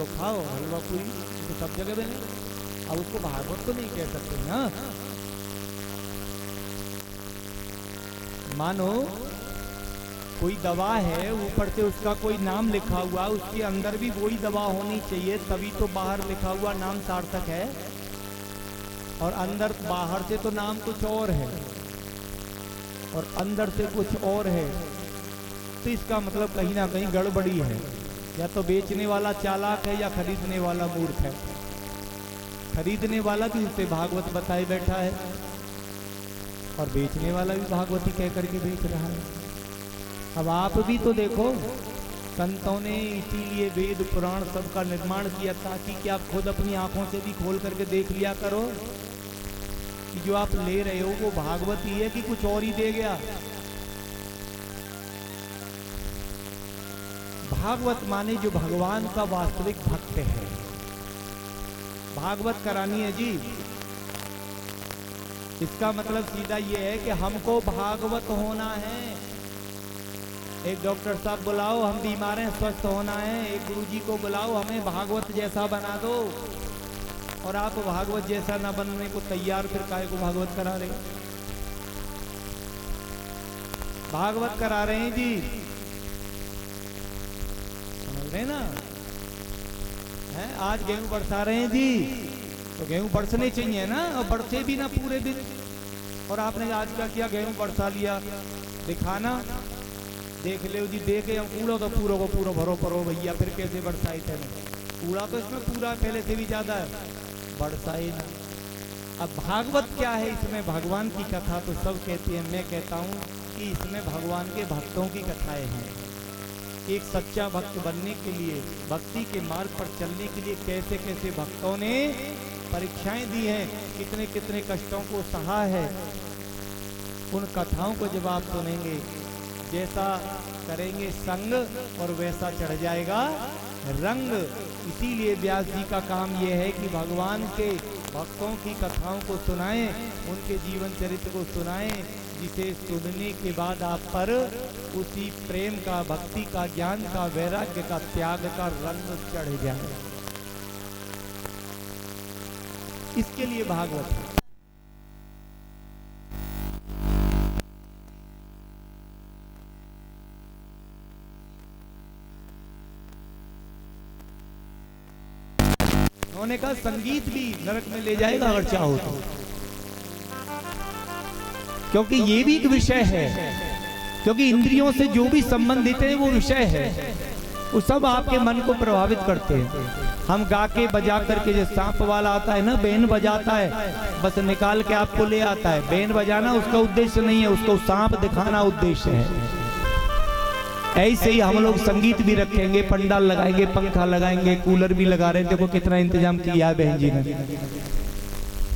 लो खाओ, हलवा पूरी तो सब जगह बने। अब उसको भागवत तो नहीं कह सकते ना। मानो कोई दवा है, ऊपर से उसका कोई नाम लिखा हुआ, उसके अंदर भी वही दवा होनी चाहिए, तभी तो बाहर लिखा हुआ नाम सार्थक है। और अंदर बाहर से तो नाम कुछ और है और अंदर से कुछ और है, तो इसका मतलब कहीं ना कहीं गड़बड़ी है। या तो बेचने वाला चालाक है या खरीदने वाला मूर्ख है। खरीदने वाला भी उसे भागवत बताए बैठा है और बेचने वाला भी भागवती कह करके बेच रहा है। अब आप भी तो देखो, संतों ने इसीलिए वेद पुराण सबका निर्माण किया ताकि कि आप खुद अपनी आंखों से भी खोल करके देख लिया करो कि जो आप ले रहे हो वो भागवती है कि कुछ और ही दे गया। भागवत माने जो भगवान का वास्तविक भक्त है। भागवत करानी है जी, इसका मतलब सीधा ये है कि हमको भागवत होना है। एक डॉक्टर साहब बुलाओ, हम बीमार हैं, स्वस्थ होना है। एक गुरुजी को बुलाओ, हमें भागवत जैसा बना दो। और आप भागवत जैसा ना बनने को तैयार, फिर काहे को भागवत करा रहे? भागवत करा रहे हैं जी, समझ रहे ना? है आज गेहूं बरसा रहे हैं जी, तो गेहूं बरसने चाहिए ना, और बरसे भी ना पूरे दिन। और आपने आज क्या किया, गेहूं बरसा लिया, दिखाना देख ले जी, देखे हम कूड़ा तो पूरा को पूरा भरो परो भैया, फिर कैसे बरसाई थे? कूड़ा तो इसमें पूरा पहले से भी ज्यादा है, बरसाई ना। अब भागवत क्या है? इसमें भगवान की कथा तो सब कहते हैं, मैं कहता हूँ कि इसमें भगवान के भक्तों की कथाएं हैं। एक सच्चा भक्त बनने के लिए, भक्ति के मार्ग पर चलने के लिए कैसे कैसे भक्तों ने परीक्षाएं दी हैं, कितने कितने कष्टों को सहा है। उन कथाओं को जब आप सुनेंगे, जैसा करेंगे संग और वैसा चढ़ जाएगा रंग। इसीलिए व्यास जी का काम यह है कि भगवान के भक्तों की कथाओं को सुनाएं, उनके जीवन चरित्र को सुनाएं, जिसे सुनने के बाद आप पर उसी प्रेम का, भक्ति का, ज्ञान का, वैराग्य का, त्याग का रंग चढ़ जाए। इसके लिए भागवत है। उन्होंने कहा संगीत भी नरक में ले जाएगा अगर चाहो तो, क्योंकि ये भी एक विषय है। क्योंकि इंद्रियों से जो भी संबंधित है वो विषय है, वो सब आपके मन को प्रभावित करते हैं। हम गा के बजा करके, जो सांप वाला आता है ना, बेन बजाता है, बस निकाल के आपको ले आता है। बेन बजाना उसका उद्देश्य नहीं है, उसको सांप दिखाना उद्देश्य है। ऐसे ही हम लोग संगीत भी रखेंगे, पंडाल लगाएंगे, पंखा लगाएंगे, कूलर भी लगा रहे हैं। देखो कितना इंतजाम किया है बहन जी ने।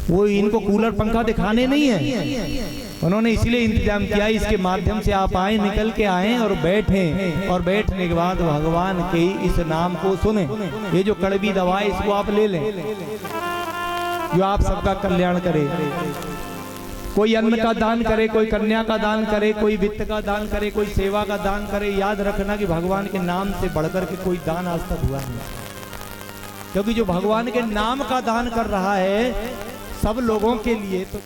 वो इनको कूलर पंखा दिखाने नहीं है, उन्होंने इसलिए इंतजाम किया, इसके माध्यम से आप आए, निकल के आए और बैठें, और बैठने के बाद भगवान के इस नाम को सुने। ये जो कड़वी दवा है इसको आप ले लें, जो आप सबका कल्याण करे। कोई अन्न का दान करे, कोई कन्या का दान करे, कोई वित्त का दान करे, कोई सेवा का दान करे। याद रखना कि भगवान के नाम से बढ़कर के कोई दान आज तक हुआ नहीं, क्योंकि जो भगवान के नाम का दान कर रहा है सब लोगों के लिए, तो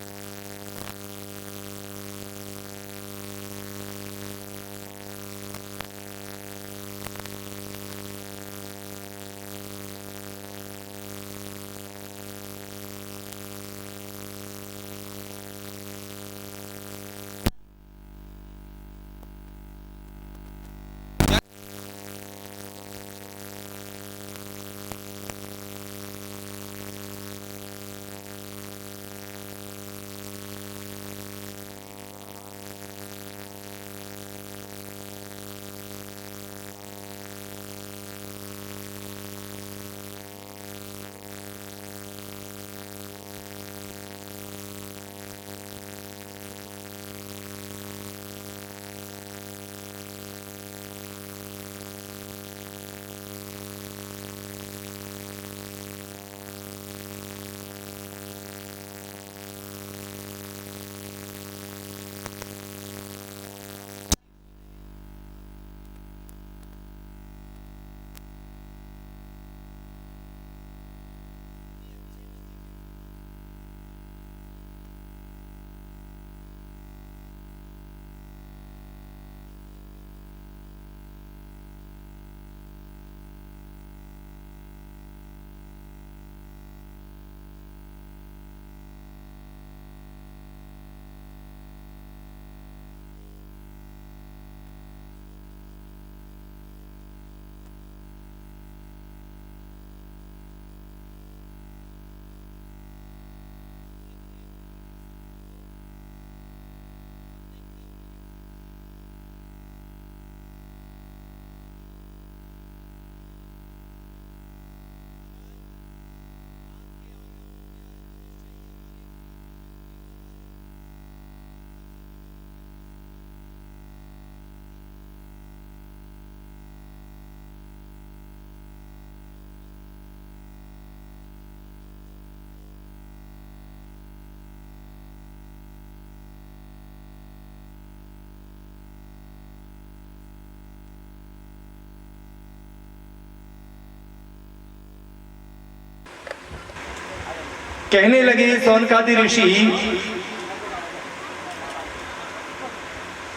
कहने लगे सौनकादि ऋषि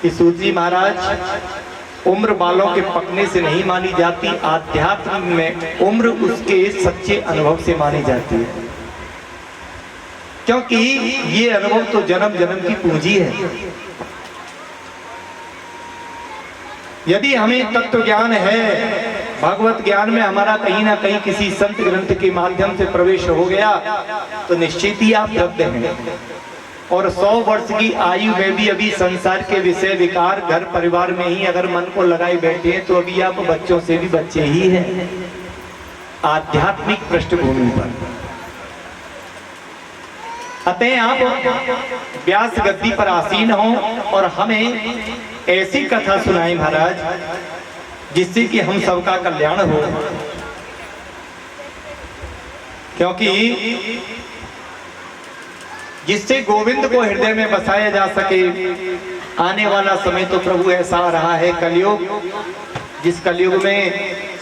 कि सूत जी महाराज, उम्र बालों के पकने से नहीं मानी जाती, आध्यात्म में उम्र उसके सच्चे अनुभव से मानी जाती है, क्योंकि ये अनुभव तो जन्म जन्म की पूंजी है। यदि हमें तत्व ज्ञान है, भगवत ज्ञान में हमारा कहीं ना कहीं किसी संत ग्रंथ के माध्यम से प्रवेश हो गया तो निश्चित ही आप लब्ध हैं। और 100 वर्ष की आयु में भी अभी संसार के विषय विकार घर परिवार में ही अगर मन को लगाए बैठे हैं तो अभी आप बच्चों से भी बच्चे ही हैं आध्यात्मिक पृष्ठभूमि पर। अतः आप व्यास गद्दी पर आसीन हो और हमें ऐसी कथा सुनाएं महाराज जिससे कि हम सबका कल्याण हो, क्योंकि जिससे गोविंद को हृदय में बसाया जा सके। आने वाला समय तो प्रभु ऐसा आ रहा है कलयुग, जिस कलयुग में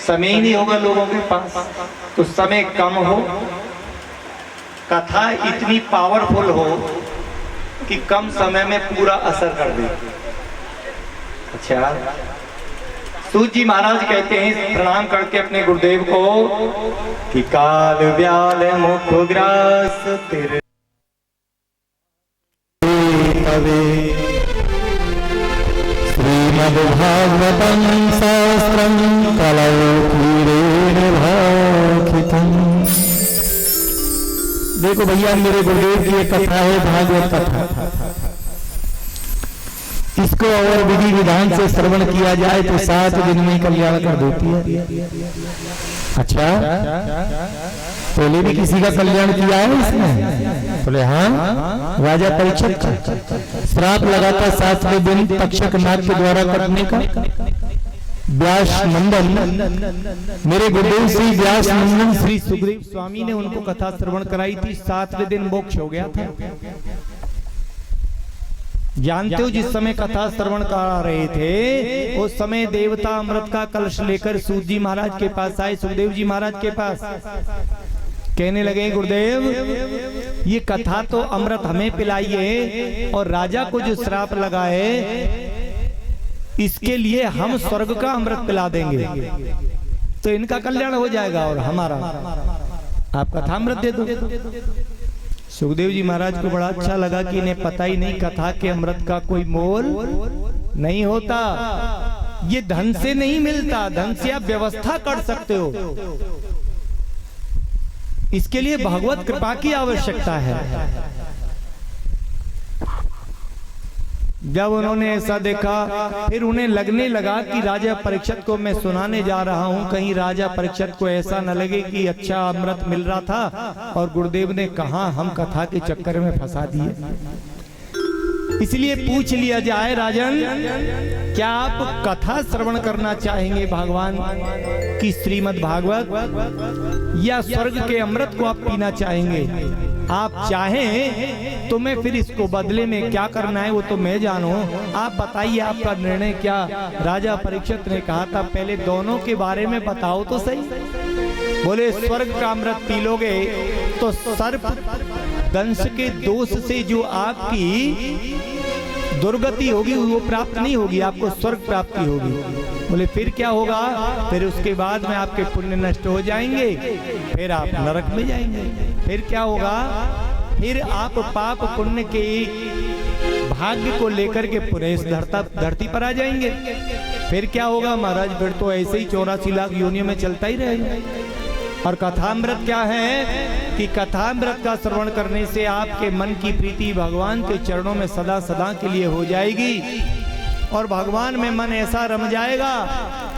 समय ही नहीं होगा लोगों के पास, तो समय कम हो, कथा इतनी पावरफुल हो कि कम समय में पूरा असर कर दे। अच्छा, सूत जी महाराज कहते हैं प्रणाम करके अपने गुरुदेव को कि काल व्याल मुख ग्रास तेरे श्रीमद्भागवतं शास्त्रं कलौ क्षीरेण भाखितम्। देखो भैया, मेरे गुरुदेव की एक कथा है, भागवत कथा। इसको और विधि विधान से श्रवण किया जाए तो 7 दिन में कल्याण कर देती है। अच्छा, पहले भी किसी का कल्याण किया है इसने? बोले हाँ, राजा परीक्षित का श्राप लगाता 7वें दिन तक्षक नाग के द्वारा कटने का। व्यास नंदन, मेरे गुरुदेव श्री व्यास नंदन श्री सुखदेव स्वामी ने उनको कथा श्रवण कराई थी। 7वें दिन मोक्ष हो गया था। जानते हो, जिस समय कथा श्रवण करा रहे थे उस समय देवता अमृत का कलश लेकर सूत जी महाराज के पास आए, सुखदेव जी महाराज के पास। कहने लगे गुरुदेव, ये कथा तो अमृत हमें पिलाइए और राजा को जो श्राप लगा है इसके लिए हम स्वर्ग का अमृत पिला देंगे तो इनका कल्याण हो जाएगा और हमारा। आप कथा अमृत दे दो। सुखदेव जी महाराज को बड़ा अच्छा लगा कि इन्हें पता ही नहीं कथा के अमृत का कोई मोल नहीं होता, ये धन से नहीं मिलता, धन से आप व्यवस्था कर सकते हो, इसके लिए भगवत कृपा की आवश्यकता है। जब उन्होंने ऐसा देखा फिर उन्हें लगने लगा कि राजा परीक्षित को मैं सुनाने जा रहा हूं, कहीं राजा परीक्षित को ऐसा न लगे कि अच्छा अमृत मिल रहा था और गुरुदेव ने कहा हम कथा के चक्कर में फंसा दिए। इसलिए पूछ लिया जाए, राजन क्या आप कथा श्रवण करना चाहेंगे भगवान की श्रीमद् भागवत, या स्वर्ग के अमृत को आप पीना चाहेंगे? आप चाहें तो मैं फिर इसको बदले में क्या करना है वो तो मैं जानूं, आप बताइए आपका निर्णय क्या। राजा परीक्षित ने कहा था पहले दोनों के बारे में बताओ तो सही। बोले स्वर्ग का अमृत पी लोगे तो सर्प दंश के दोष से जो आपकी दुर्गति होगी वो प्राप्त नहीं होगी, आपको स्वर्ग प्राप्ति होगी। बोले फिर क्या होगा? फिर उसके बाद में आपके पुण्य नष्ट हो जाएंगे, फिर आप नरक में जाएंगे। फिर क्या होगा? फिर आप पाप पुण्य के भाग्य को लेकर के पुनः इस धरती पर आ जाएंगे। फिर क्या होगा महाराज? फिर तो ऐसे ही 84 लाख योनियों में चलता ही रहेगा। और कथामृत क्या है कि कथामृत का श्रवण करने से आपके मन की प्रीति भगवान के चरणों में सदा सदा के लिए हो जाएगी और भगवान में मन ऐसा रम जाएगा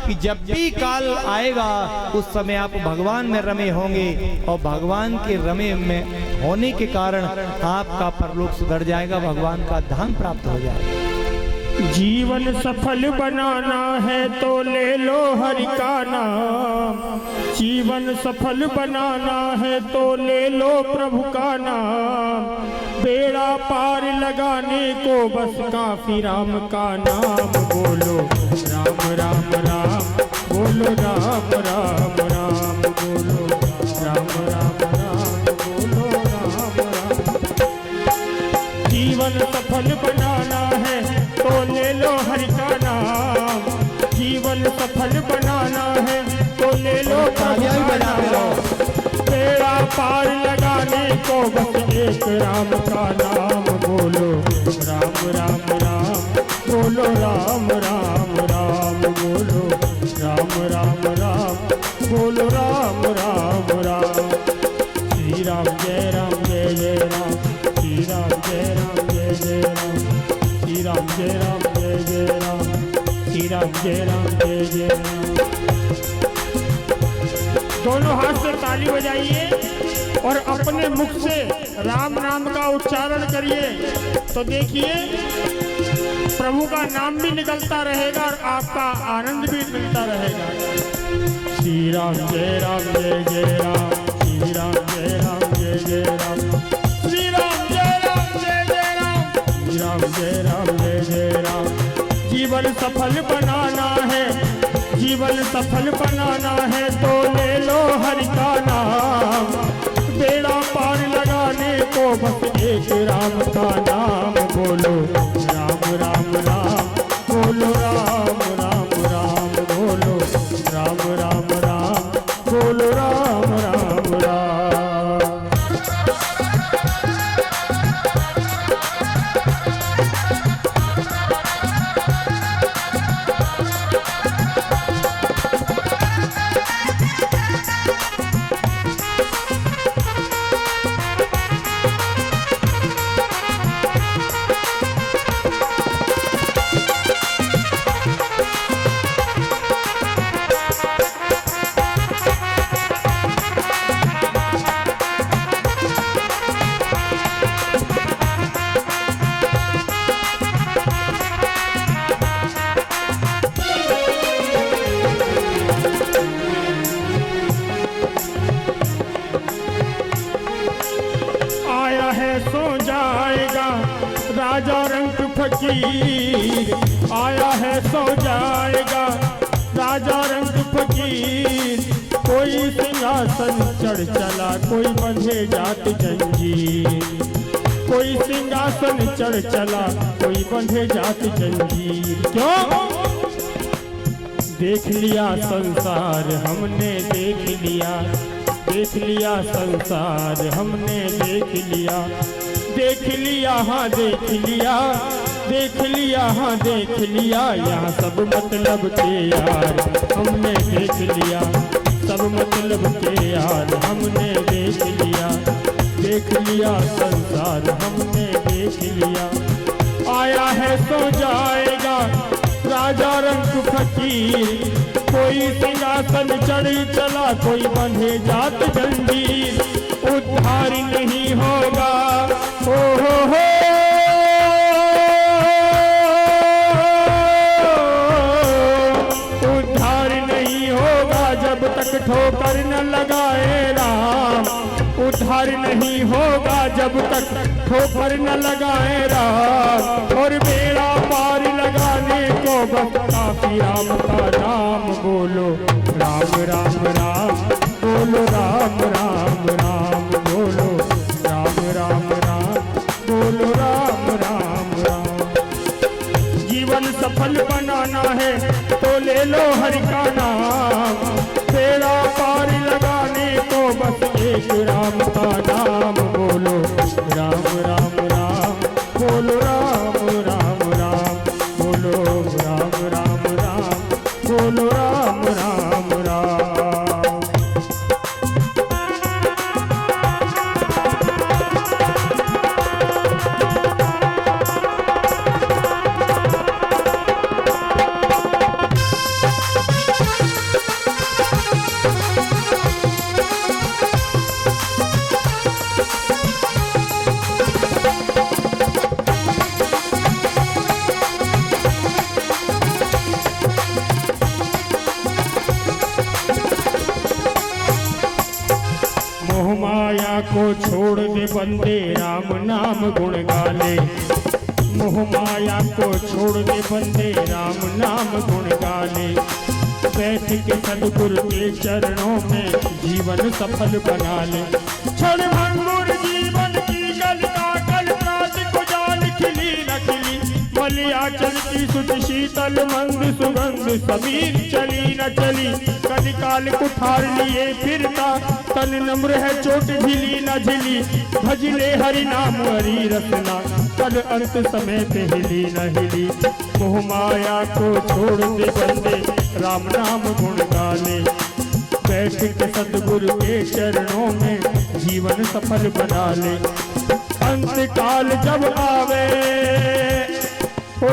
कि जब भी काल आएगा उस समय आप भगवान में रमे होंगे और भगवान के रमे में होने के कारण आपका परलोक सुधर जाएगा, भगवान का धाम प्राप्त हो जाएगा। जीवन सफल बनाना है तो ले लो हरि का नाम, जीवन सफल बनाना है तो ले लो प्रभु का नाम, बेड़ा पार लगाने को बस काफी राम का नाम। बोलो राम राम राम, बोलो राम राम राम, बोलो राम राम राम, बोलो राम पार लगाने को बस एक राम का नाम बोलो। राम राम राम बोलो, राम राम राम बोलो, राम राम राम बोलो, राम राम राम। श्री राम जय जय राम, श्री राम जय जय राम, श्री राम जय जय राम, श्री राम जय जय राम। दोनों हाथ से ताली बजाइए और अपने मुख से राम नाम का उच्चारण करिए, तो देखिए प्रभु का नाम भी निकलता रहेगा और आपका आनंद भी मिलता रहेगा। श्री राम जय जय राम, श्री राम जय जय राम, श्री राम जय जय राम, श्री राम जय जय राम। जीवन सफल बनाना है, जीवन सफल बनाना है तो ले लो हरि का नाम। बेड़ा पार लगाने को बस एक राम का नाम बोलो। राम राम राम बोलो, राम राम राम बोलो, राम राम राम बोलो, राम राम राम। राजा रंग फकीर आया है सो जाएगा, राजा रंग फकीर। कोई सिंहासन चढ़ चला, कोई बंधे जात जंजीर। कोई सिंहासन चढ़ चला, कोई बंधे जात जंजीर। क्यों? देख लिया संसार हमने, देख लिया, देख लिया संसार हमने, देख लिया, देख लिया, हाँ देख लिया, देख लिया, हाँ देख लिया। यहाँ सब मतलब के यार हमने देख लिया, सब मतलब के यार हमने देख लिया। देख लिया संसार हमने देख लिया। आया है तो जाएगा राजा रंग फकीर। कोई सिंहासन चढ़ चला, कोई बंधे जात जंजीर। उद्धार नहीं होगा, हो उद्धार नहीं होगा जब तक ठोकर न लगाए राम। उद्धार नहीं होगा जब तक ठोकर न लगाए राम। और बेड़ा पार लगाने को बस काफी राम का नाम बोलो। राम राम राम बोलो, राम राम राम बोलो, राम राम राम बोलो, राम राम राम। जीवन सफल बनाना है तो ले लो हरि का नाम। बेड़ा पार लगाने को बस एक राम का नाम बोलो। राम राम राम बोलो, राम राम राम बोलो, राम राम राम बोलो, राम राम राम। माया को छोड़ दे बंदे, राम नाम गुण गाले। मोह माया को छोड़ दे बंदे, राम नाम गुण गाले। बैठ के सदगुरु के चरणों में जीवन सफल बना ले। क्षण भंगुर जीवन की गलता कल प्रात को जान खिली न खिली। मलियाचल की ठंडी सुत शीतल मंद सुगंध समीर चली न चली कलिकाल कुठार लिए फिरता तन नम्र है चोट झिली न झिली भजले हरि नाम हरि रसना कल अंत समय पे हिली न हिली मोह माया को छोड़ दे बंदे राम नाम गुण गाले बैठ के सतगुरु के चरणों में जीवन सफल बना ले अंत काल जब आवे हो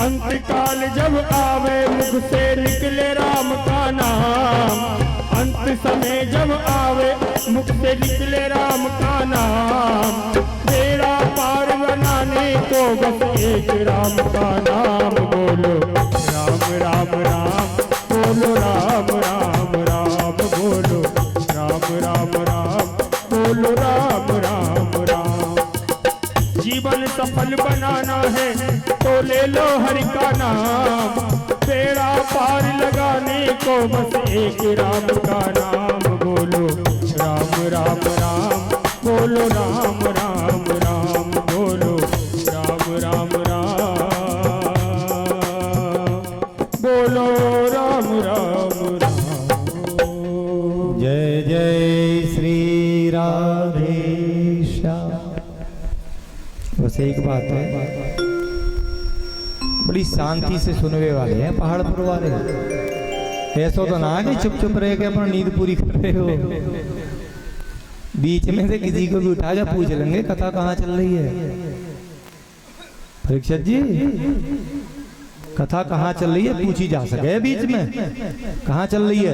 अंत काल जब आवे मुख से निकले राम का नाम अंत समय जब आवे मुख से निकले राम का नाम तेरा पार बनाने को बस एक राम का नाम बोलो राम राम राम बोलो राम राम राम बोलो राम राम राम बोलो राम राम राम जीवन सफल बनाना है तो ले लो हरि का नाम बेड़ा पार लगाने को बस एक राम का नाम बोलो राम राम राम बोलो राम राम राम बोलो राम राम राम बोलो राम राम राम। जय जय श्री राधेश्याम। बस एक बात है, बड़ी शांति से सुनने वाले हैं पहाड़पुर वाले। ऐसा तो ना कि चुप चुप रह के अपना नींद पूरी कर रहे हो, बीच में से किसी को भी उठा के पूछ लेंगे कथा कहाँ चल रही है। परीक्षित जी कथा कहाँ चल रही है पूछी जा सके बीच में, कहाँ चल रही है?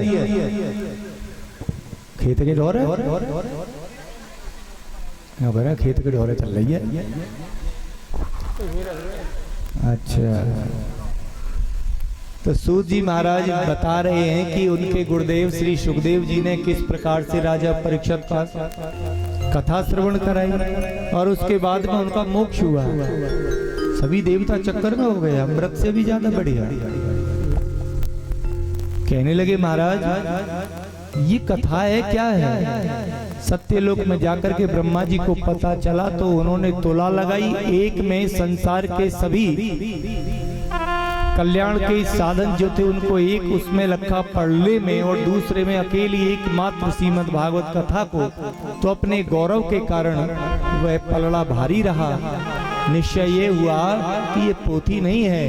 खेत के ढोरे, खेत के ढोरे चल रही है। अच्छा, तो सूत जी महाराज बता रहे हैं कि उनके गुरुदेव श्री सुखदेव जी ने किस प्रकार से राजा परीक्षित का कथा श्रवण कराई और उसके बाद में उनका मोक्ष हुआ। सभी देवता चक्कर में हो गए, अमृत से भी ज्यादा बढ़िया। कहने लगे महाराज ये कथा है क्या है? सत्यलोक में जाकर के ब्रह्मा जी को पता चला तो उन्होंने तोला लगाई। एक में संसार के सभी कल्याण के साधन जो थे उनको एक उसमें रखा पढ़ले में, और दूसरे में अकेली एकमात्र श्रीमद् भागवत कथा को। तो अपने गौरव के कारण वह पलड़ा भारी रहा। निश्चय ये हुआ कि ये पोथी नहीं है,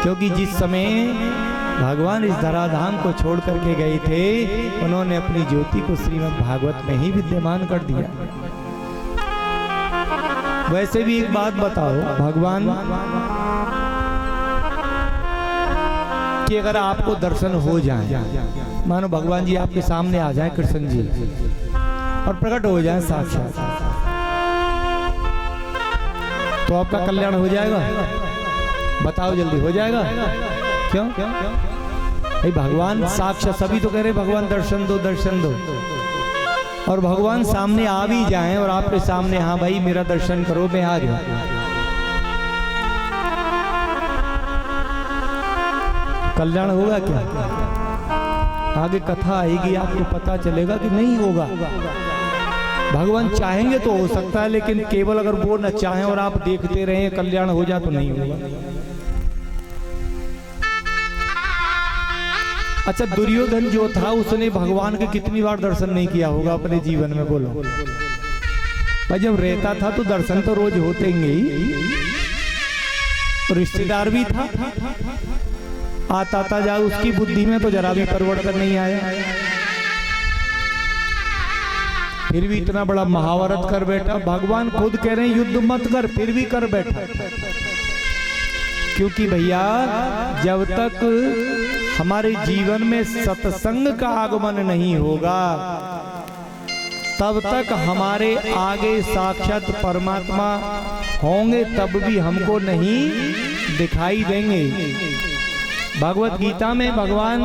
क्योंकि जिस समय भगवान इस धराधाम को छोड़ करके गए थे उन्होंने अपनी ज्योति को श्रीमद् भागवत में ही विद्यमान कर दिया। वैसे भी एक बात बताओ, भगवान कि अगर आपको दर्शन हो जाए, मानो भगवान जी आपके सामने आ जाए, कृष्ण जी, और प्रकट हो जाए साक्षात, तो आपका कल्याण हो जाएगा? बताओ जल्दी, हो जाएगा? क्यों? भाई भगवान साक्षात, सभी तो कह रहे भगवान दर्शन दो दर्शन दो, और भगवान सामने आ भी जाएं और आपके सामने, हाँ भाई मेरा दर्शन करो, मैं आ गया, कल्याण होगा क्या? आगे कथा आएगी आपको पता चलेगा कि नहीं होगा। भगवान चाहेंगे तो हो सकता है, लेकिन केवल अगर वो न चाहें और आप देखते रहें कल्याण हो जाए तो नहीं होगा। अच्छा, दुर्योधन जो था उसने भगवान के कितनी बार दर्शन नहीं किया होगा अपने जीवन में, बोलो भाई? जब रहता था तो दर्शन तो रोज होते ही, रिश्तेदार भी था, आता था जा, उसकी बुद्धि में तो जरा भी परिवर्तन नहीं आया। फिर भी इतना बड़ा महाभारत कर बैठा। भगवान खुद कह रहे हैं युद्ध मत कर, फिर भी कर बैठा। क्योंकि भैया जब तक हमारे जीवन में सत्संग का आगमन नहीं होगा तब तक हमारे आगे साक्षात परमात्मा होंगे तब भी हमको नहीं दिखाई देंगे। भगवत गीता में भगवान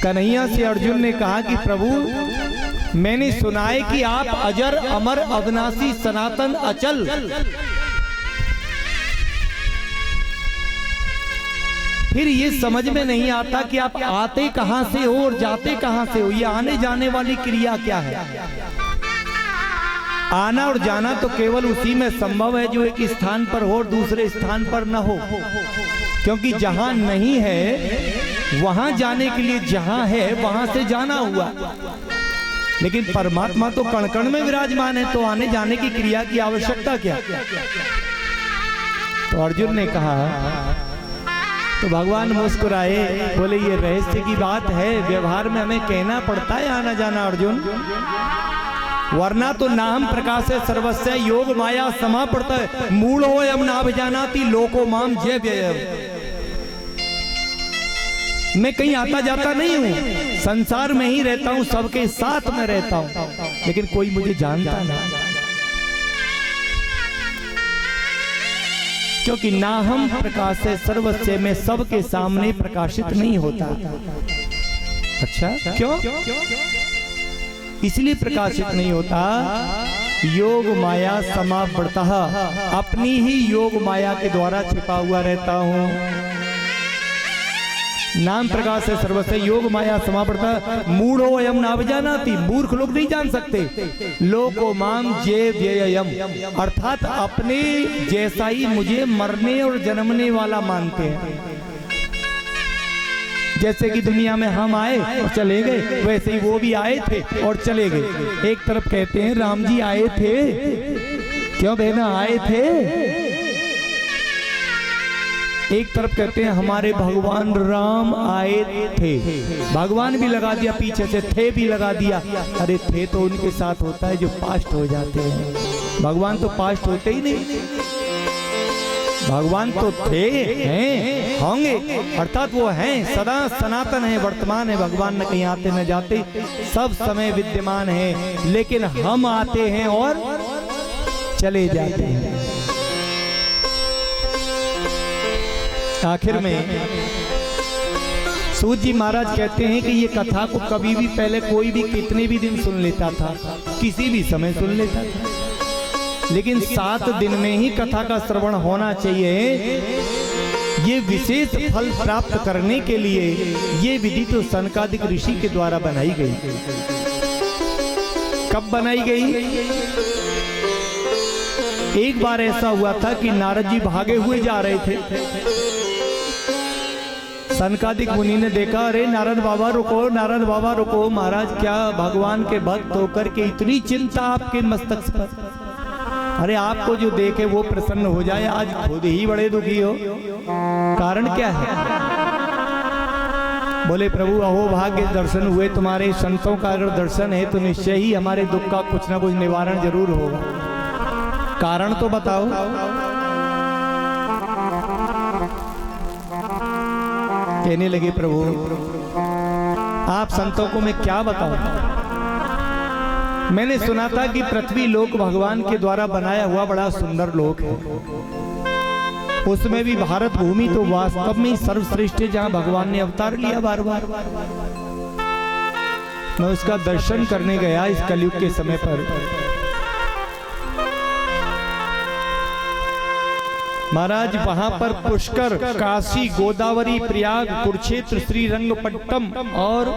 कन्हैया से अर्जुन ने कहा कि प्रभु मैंने सुना है कि आप अजर अमर अविनाशी सनातन अचल, फिर ये समझ में नहीं आता कि आप आते कहां से हो और जाते कहां से हो। ये आने जाने वाली क्रिया क्या है? आना और जाना तो केवल उसी में संभव है जो एक स्थान पर हो और दूसरे स्थान पर न हो, क्योंकि जहां नहीं है वहां जाने के लिए जहां है वहां से जाना हुआ। लेकिन परमात्मा तो कण कण में विराजमान है, तो आने जाने की क्रिया की आवश्यकता क्या? तो अर्जुन ने कहा, तो भगवान मुस्कुराए, बोले ये रहस्य की बात है, व्यवहार में हमें कहना पड़ता है आना जाना अर्जुन, वरना तो नाम प्रकाश है सर्वस्य योग माया समा पड़ता है, मूल हो एम ना जानाती लोको माम जय व्यय। मैं कहीं आता जाता नहीं हूं, संसार में ही रहता हूं, सबके साथ में रहता हूं, लेकिन कोई मुझे जानता नहीं, क्योंकि ना हम प्रकाश है सर्वस्य में सबके सामने प्रकाशित नहीं होता। अच्छा क्यों? इसलिए प्रकाशित नहीं होता, योग माया समावर्तः, अपनी ही योग माया के द्वारा छिपा हुआ रहता हूं। नाम प्रकाश है सर्वस्य योग माया समावर्तः, मूढ़ो अयम नावजानाति, मूर्ख लोग नहीं जान सकते, लोको माम जे व्ययम, अर्थात अपने जैसा ही मुझे मरने और जन्मने वाला मानते हैं। जैसे कि दुनिया में हम आए और चले गए, वैसे ही वो भी आए थे और चले गए। एक तरफ कहते हैं राम जी आए थे, क्यों बहना आए थे? एक तरफ कहते हैं हमारे भगवान राम आए थे, भगवान भी लगा दिया पीछे से, थे भी लगा दिया। अरे थे तो उनके साथ होता है जो पास्ट हो जाते हैं, भगवान तो पास्ट होते ही नहीं। भगवान तो थे, हैं, होंगे, अर्थात वो हैं, सदा सनातन है, वर्तमान है, भगवान न कहीं आते न जाते, सब समय विद्यमान है। लेकिन हम आते हैं और चले जाते हैं। आखिर में सूत जी महाराज कहते हैं कि ये कथा को कभी भी पहले कोई भी कितने भी दिन सुन लेता था, किसी भी समय सुन लेता था, लेकिन 7 दिन में ही कथा का श्रवण होना चाहिए। ये विशेष फल प्राप्त करने के लिए ये विधि तो सनकादिक ऋषि के द्वारा बनाई गई। कब बनाई गई? एक बार ऐसा हुआ था कि नारद जी भागे हुए जा रहे थे, सनकादिक मुनि ने देखा, अरे नारद बाबा रुको, नारद बाबा रुको, महाराज क्या भगवान के भक्त होकर के इतनी चिंता आपके मस्तक पर? अरे आपको जो देखे वो प्रसन्न हो जाए, आज खुद ही बड़े दुखी हो, कारण क्या है? बोले प्रभु अहो भाग्य दर्शन हुए तुम्हारे, संतों का अगर दर्शन है तो निश्चय ही हमारे दुख का कुछ ना कुछ निवारण जरूर होगा, कारण तो बताओ। कहने लगे प्रभु आप संतों को मैं क्या बताऊं, मैंने सुना था कि पृथ्वी लोक भगवान के द्वारा बनाया हुआ बड़ा सुंदर लोक है, उसमें भी भारत भूमि तो वास्तव में सर्वश्रेष्ठ है, जहां भगवान ने अवतार लिया बार बार। मैं उसका दर्शन करने गया इस कलयुग के समय पर। महाराज वहां पर पुष्कर, काशी, गोदावरी, प्रयाग, कुरुक्षेत्र, श्रीरंगपट्टम और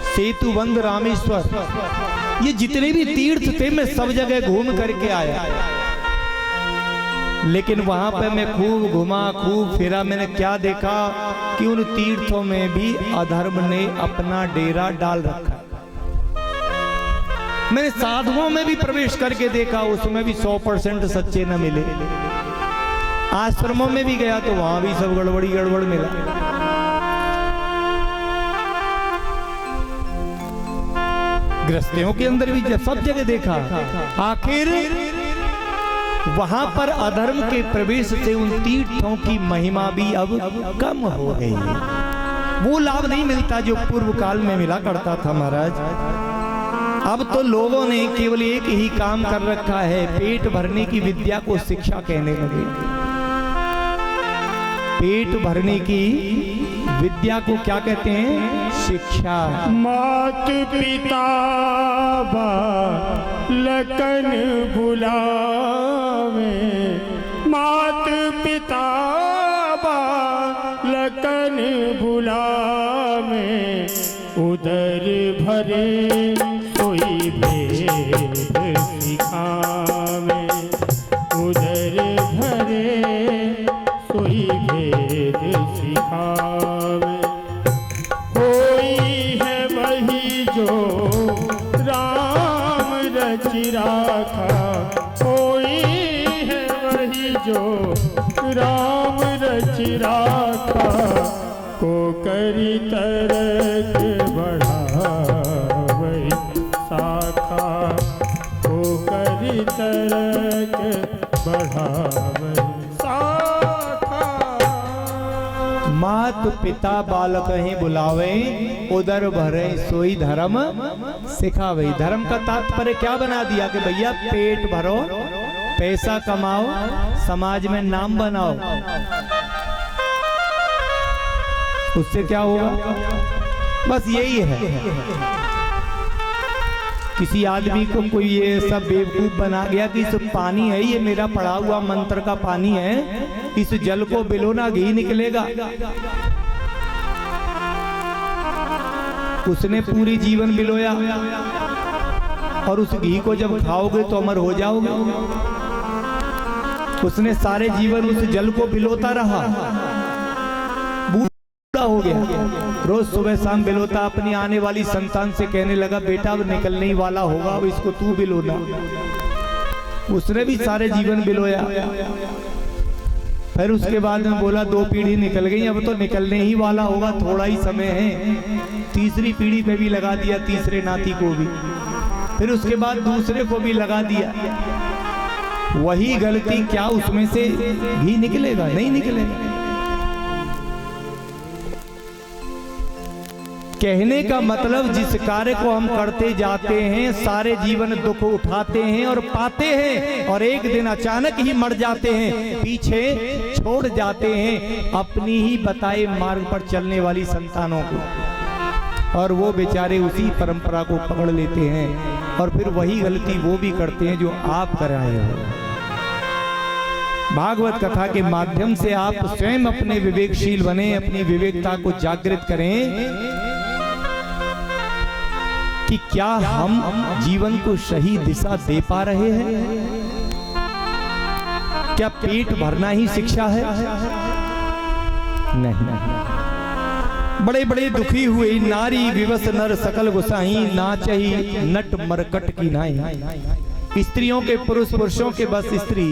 सेतुबंध, रामेश्वर, ये जितने भी तीर्थ थे मैं सब जगह घूम करके आया, लेकिन वहां पे मैं खूब घुमा, खूब फिरा। मैंने क्या देखा कि उन तीर्थों में भी अधर्म ने अपना डेरा डाल रखा। मैंने साधुओं में भी प्रवेश करके देखा, उसमें भी 100% सच्चे न मिले। आश्रमों में भी गया तो वहां भी सब गड़बड़ी गड़बड़ मिला। गृहस्थियों के अंदर भी सब जगह देखा। आखिर वहां पर अधर्म के प्रवेश से उन तीर्थों की महिमा भी अब कम हो गई। वो लाभ नहीं मिलता जो पूर्व काल में मिला करता था महाराज। अब तो लोगों ने केवल एक ही काम कर रखा है, पेट भरने की विद्या को शिक्षा कहने लगे। पेट भरने की विद्या को क्या कहते हैं? शिक्षा। मात पिता बालकन बुलावे, मात पिता बालकन लखन बुलावे, उदर भरे सोई भेद सिखावे, उदर भरे सोई भेद सिखावे। कोई है वही जो राम रचि राखा, कोई है वही जो राम रचि राखा, को करी तरक बढ़ावे शाखा, को करी तरक बढ़ावे शाखा। मात पिता बालक ही बुलावे, उदर भरे सोई धर्म सिखावे। धर्म का तात्पर्य क्या बना दिया कि भैया पेट भरो, पैसा कमाओ, समाज में नाम बनाओ। उससे क्या होगा? बस यही है। किसी आदमी को कोई ये सब बेवकूफ बना गया कि इस पानी है, ये मेरा पड़ा हुआ मंत्र का पानी है, इस जल को बिलोना घी निकलेगा। उसने पूरी जीवन बिलोया और उस घी को जब खाओगे तो अमर हो जाओगे। उसने सारे जीवन उस जल को बिलोता रहा, बूढ़ा हो गया, रोज सुबह शाम बिलोता। अपनी आने वाली संतान से कहने लगा, बेटा अब निकलने ही वाला होगा, अब इसको तू बिलोना। उसने भी सारे जीवन बिलोया। फिर उसके बाद में बोला 2 पीढ़ी निकल गई, अब तो निकलने ही वाला होगा, थोड़ा ही समय है। तीसरी पीढ़ी पे भी लगा दिया, तीसरे नाती को भी। फिर उसके बाद दूसरे को भी लगा दिया। वही गलती, क्या उसमें से घी निकलेगा? नहीं निकलेगा। कहने का मतलब, जिस कार्य को हम करते जाते हैं, सारे जीवन दुख उठाते हैं और पाते हैं, और एक दिन अचानक ही मर जाते हैं, पीछे छोड़ जाते हैं अपनी ही बताए मार्ग पर चलने वाली संतानों को, और वो बेचारे उसी परंपरा को पकड़ लेते हैं और फिर वही गलती वो भी करते हैं जो आप कराए हो। भागवत कथा के माध्यम से आप स्वयं अपने विवेकशील बने, अपनी विवेकता को जागृत करें कि क्या हम जीवन को सही दिशा दे पा रहे हैं? क्या पेट भरना ही शिक्षा है? नहीं। बड़े बड़े दुखी हुए नारी विवश नर सकल गुसाई, नाचही नट मरकट की नाई। स्त्रियों के पुरुषों के बस स्त्री,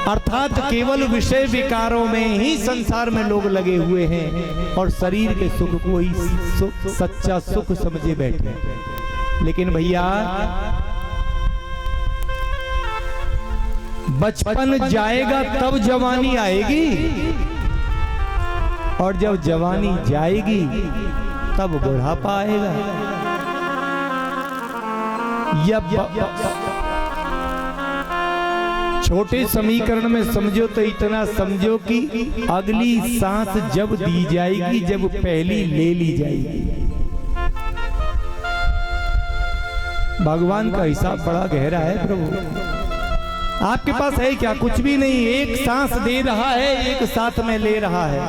अर्थात केवल विषय विकारों में ही संसार में लोग लगे हुए हैं और शरीर के सुख को ही सच्चा सुख समझे बैठे। लेकिन भैया, बचपन जाएगा तब जवानी आएगी, और जब जवानी जाएगी तब बुढ़ापा आएगा। छोटे समीकरण में समझो तो इतना समझो कि अगली सांस जब दी जाएगी जब पहली ले ली जाएगी। भगवान का हिसाब बड़ा गहरा है प्रभु। आपके पास है क्या? कुछ भी नहीं। एक सांस दे रहा है, एक साथ में ले रहा है,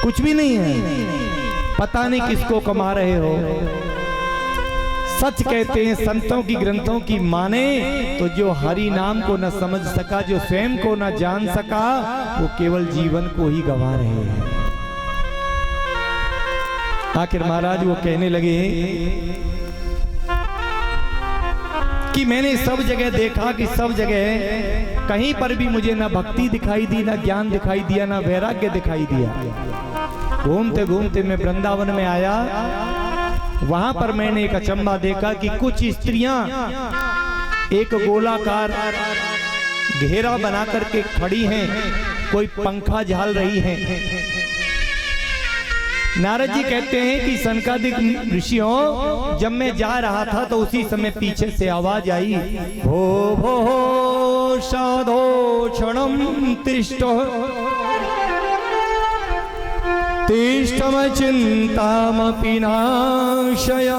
कुछ भी नहीं है। पता नहीं किसको कमा रहे हो। सच कहते हैं संतों की ग्रंथों की माने तो जो हरि नाम को न समझ सका, जो स्वयं को न जान सका, वो केवल जीवन को ही गवा रहे हैं। आखिर महाराज वो कहने लगे कि मैंने सब जगह देखा कि सब जगह कहीं पर भी मुझे ना भक्ति दिखाई दी, ना ज्ञान दिखाई दिया, ना वैराग्य दिखाई दिया। घूमते घूमते मैं वृंदावन में आया, वहां पर मैंने एक अचंबा देखा कि कुछ स्त्रियां एक गोलाकार घेरा बना करके खड़ी हैं, कोई पंखा झाल रही हैं। नारद जी कहते हैं कि सनकादिक ऋषियों, जब मैं जा रहा था तो उसी समय पीछे से आवाज आई, भो भो साधो क्षणम तिष्ठ तिष्ठम चिंतामपि नाशय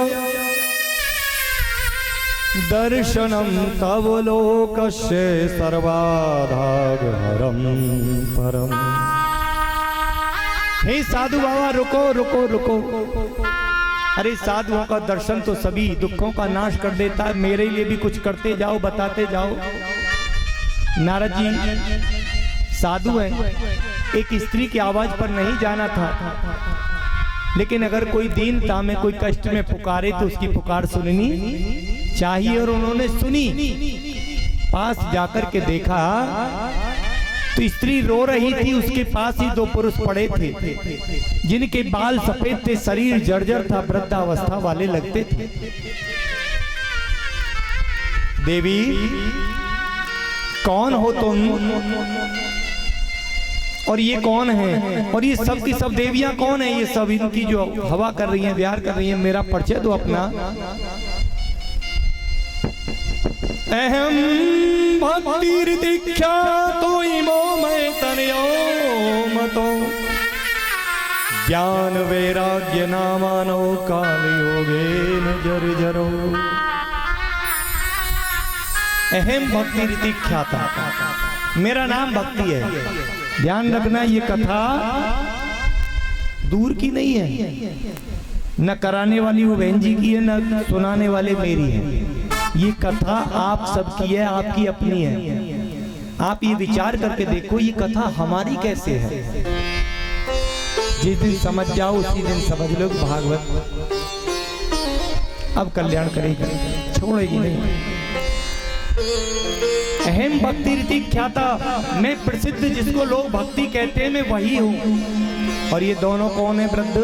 दर्शनम तव लोकस्य सर्वाधागहरम परम। हे साधु बाबा रुको रुको रुको, अरे साधुओं का दर्शन तो सभी दुखों का नाश कर देता है, मेरे लिए भी कुछ करते जाओ, बताते जाओ। नारद जी साधु हैं, एक स्त्री की आवाज पर नहीं जाना था, लेकिन अगर कोई दीनता में कोई कष्ट में पुकारे तो उसकी पुकार सुननी चाहिए। और उन्होंने सुनी, पास जाकर के देखा तो स्त्री रो रही थी, उसके पास ही दो पुरुष पड़े थे जिनके बाल सफेद थे, शरीर जर्जर था, वृद्धावस्था वाले लगते थे। देवी कौन हो तुम, और ये कौन है, और ये सब की सब देवियां कौन है, ये सब इनकी जो हवा कर रही हैं, विहार कर रही हैं, मेरा परिचय दो अपना। अहम भक्ति दीक्षा तो इमो मैं तनयो मतो, ज्ञान वैराग्य नामानो काल योगे नजर जरो। अहम भक्ति दीक्षाता, मेरा नाम भक्ति है। ध्यान रखना ये कथा दूर की नहीं है, न कराने वाली वो बहन जी की है, न सुनाने वाले मेरी है। ये कथा आप सबकी है, आपकी अपनी है। आप ये विचार करके देखो ये कथा हमारी कैसे है। जिस दिन समझ जाओ उसी दिन समझ लो भागवत अब कल्याण करेगी, छोड़ेगी नहीं। अहम भक्ति रीति ख्याता, मैं प्रसिद्ध जिसको लोग भक्ति कहते हैं मैं वही हूँ। और ये दोनों कौन है वृद्ध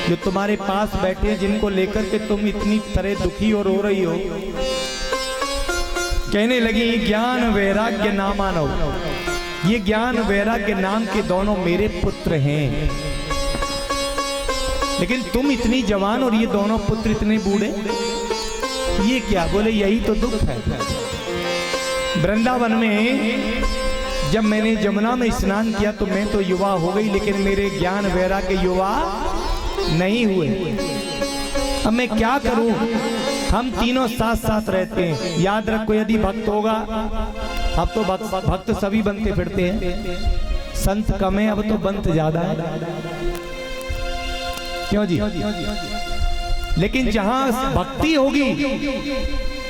जो तुम्हारे पास बैठे हैं, जिनको लेकर के तुम इतनी तरह दुखी और रो रही हो। कहने लगी ज्ञान वैराग्य नामानो, ये ज्ञान वैराग्य नाम के दोनों मेरे पुत्र हैं। लेकिन तुम इतनी जवान और ये दोनों पुत्र इतने बूढ़े, ये क्या? बोले यही तो दुख है। वृंदावन में जब मैंने जमुना में स्नान किया तो मैं तो युवा हो गई, लेकिन मेरे ज्ञान वैराग्य युवा नहीं हुए। अब मैं क्या करूं? हम तीनों साथ साथ रहते हैं। याद रखो यदि भक्त होगा, अब तो भक्त सभी बनते फिरते हैं, संत कम है, अब तो बंत ज्यादा है। क्यों जी? लेकिन जहां भक्ति होगी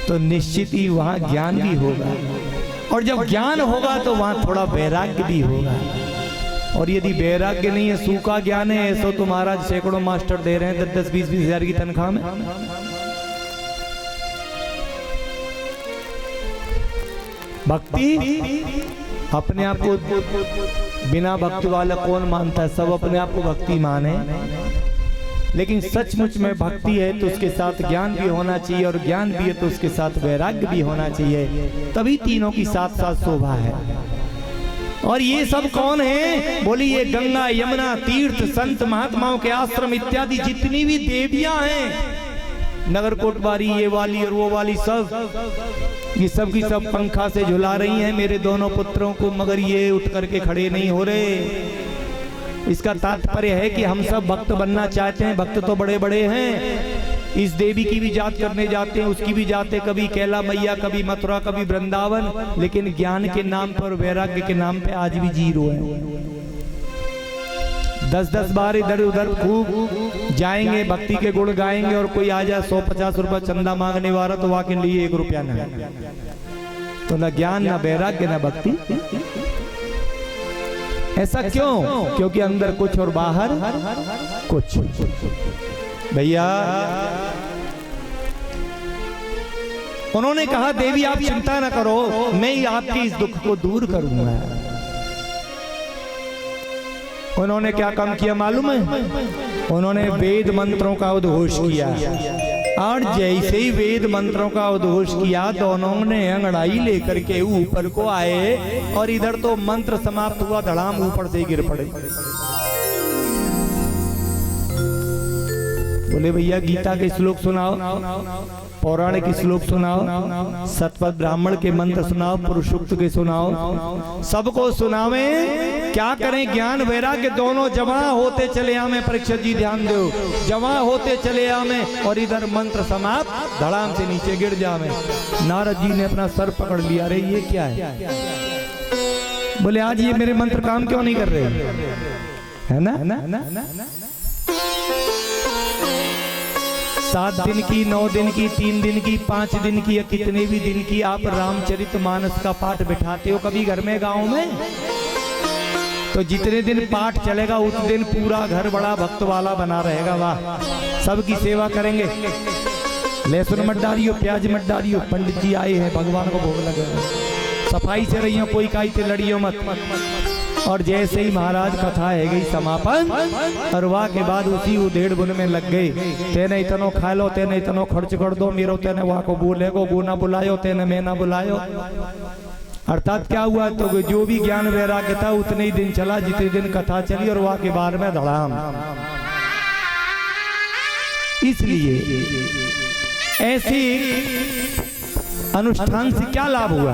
तो निश्चित ही वहां ज्ञान भी होगा, और जब ज्ञान होगा तो वहां थोड़ा वैराग्य भी होगा। और यदि वैराग्य नहीं है, सूखा ज्ञान है, ऐसा तो महाराज सैकड़ों मास्टर दे रहे हैं 10-20 हजार की तनख्वाह में। भक्ति अपने आप को बिना भक्ति वाला कौन मानता है? सब अपने आप को भक्ति माने, लेकिन सचमुच में भक्ति है तो उसके साथ ज्ञान भी होना चाहिए, और ज्ञान भी है तो उसके साथ वैराग्य भी होना चाहिए, तभी तीनों की साथ साथ शोभा है। और ये सब कौन है? बोली ये गंगा यमुना तीर्थ संत महात्माओं के आश्रम इत्यादि जितनी भी देवियां हैं, नगर कोटवारी ये वाली और वो वाली, सब ये सब की सब पंखा से झुला रही हैं मेरे दोनों पुत्रों को, मगर ये उठ करके खड़े नहीं हो रहे। इसका तात्पर्य है कि हम सब भक्त बनना चाहते हैं। भक्त तो बड़े बड़े हैं, इस देवी की भी जात करने जाते हैं, उसकी भी जाते, कभी कैला मैया, कभी मथुरा, कभी वृंदावन, लेकिन ज्ञान के नाम पर, वैराग्य के नाम पे आज भी जीरो है। 10-10 बार इधर उधर खूब जाएंगे, भक्ति के गुण गाएंगे, और कोई आ जाए 100-50 रुपया चंदा मांगने वाला तो वहां के लिए 1 रुपया न। तो न ज्ञान, न वैराग्य, न भक्ति। ऐसा क्यों? क्योंकि अंदर कुछ और बाहर कुछ। भैया उन्होंने कहा देवी आप चिंता न करो, मैं ही आपके इस दुख को दूर करूंगा। उन्होंने क्या काम किया मालूम है? उन्होंने वेद मंत्रों का उद्घोष किया, और जैसे ही वेद मंत्रों का उद्घोष किया, दोनों ने अंगड़ाई लेकर के ऊपर को आए, और इधर तो मंत्र समाप्त हुआ, धड़ाम ऊपर से गिर पड़े। बोले भैया गीता के श्लोक सुनाओ, पौराणिक श्लोक सुनाओ, सतपथ ब्राह्मण के मंत्र सुनाओ, पुरुषोक्त के सुनाओ, सबको सुनावे। क्या करें? ज्ञान वैराग्य दोनों जमा होते चले आवे। परीक्षित जी ध्यान दो, जमा होते चले आवे, और इधर मंत्र समाप्त, धड़ाम से नीचे गिर जावे। नारद जी ने अपना सर पकड़ लिया, अरे ये क्या है? बोले आज ये मेरे मंत्र काम क्यों नहीं कर रहे? है ना? 7 दिन की, 9 दिन की, 3 दिन की, 5 दिन की या कितने भी दिन की आप रामचरितमानस का पाठ बिठाते हो कभी घर में, गांव में, तो जितने दिन पाठ चलेगा उस दिन पूरा घर बड़ा भक्त वाला बना रहेगा। वाह, सबकी सेवा करेंगे। लहसुन मत डालियो, प्याज मत डालियो, पंडित जी आए हैं, भगवान को भोग लगे। सफाई से रहियो, कोई काई से लड़ियो मत। और जैसे ही महाराज कथा है गई समापन, और वाह के बाद उसी वो 1.5 बुन में लग गई। तेने इतनो खा लो, तेने इतनो खर्च कर दो, मेरो तेने वहाँ को बोले को गो ना बुलायो, तेने मैं ना बुलायो। अर्थात क्या हुआ, तो जो भी ज्ञान वैराग्य था उतने ही दिन चला जितने दिन कथा चली, और वहाँ के बाद में धड़ाम। इसलिए ऐसे अनुष्ठान से क्या लाभ हुआ?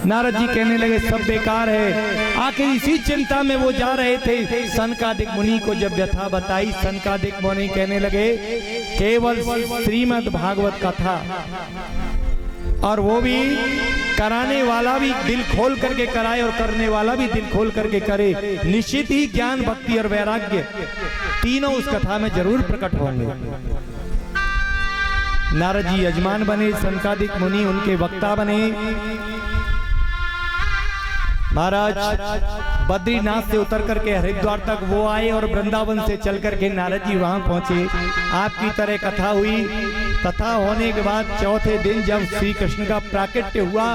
नारद जी कहने लगे सब बेकार है। आखिर इसी चिंता में वो जा रहे थे। सनकादिक मुनि को जब व्यथा बताई, सनकादिक मुनि कहने लगे केवल श्रीमद् भागवत कथा, और वो भी कराने वाला भी दिल खोल करके कराए और करने वाला भी दिल खोल करके करे, निश्चित ही ज्ञान, भक्ति और वैराग्य तीनों उस कथा में जरूर प्रकट होंगे। नारद जी यजमान बने, सनकादिक मुनि उनके वक्ता बने। महाराज बद्रीनाथ से उतर करके हरिद्वार तक वो आए, और वृंदावन से चल करके नारद जी वहां पहुंचे। आपकी तरह कथा हुई। कथा होने के बाद चौथे दिन जब श्री कृष्ण का प्राकट्य हुआ,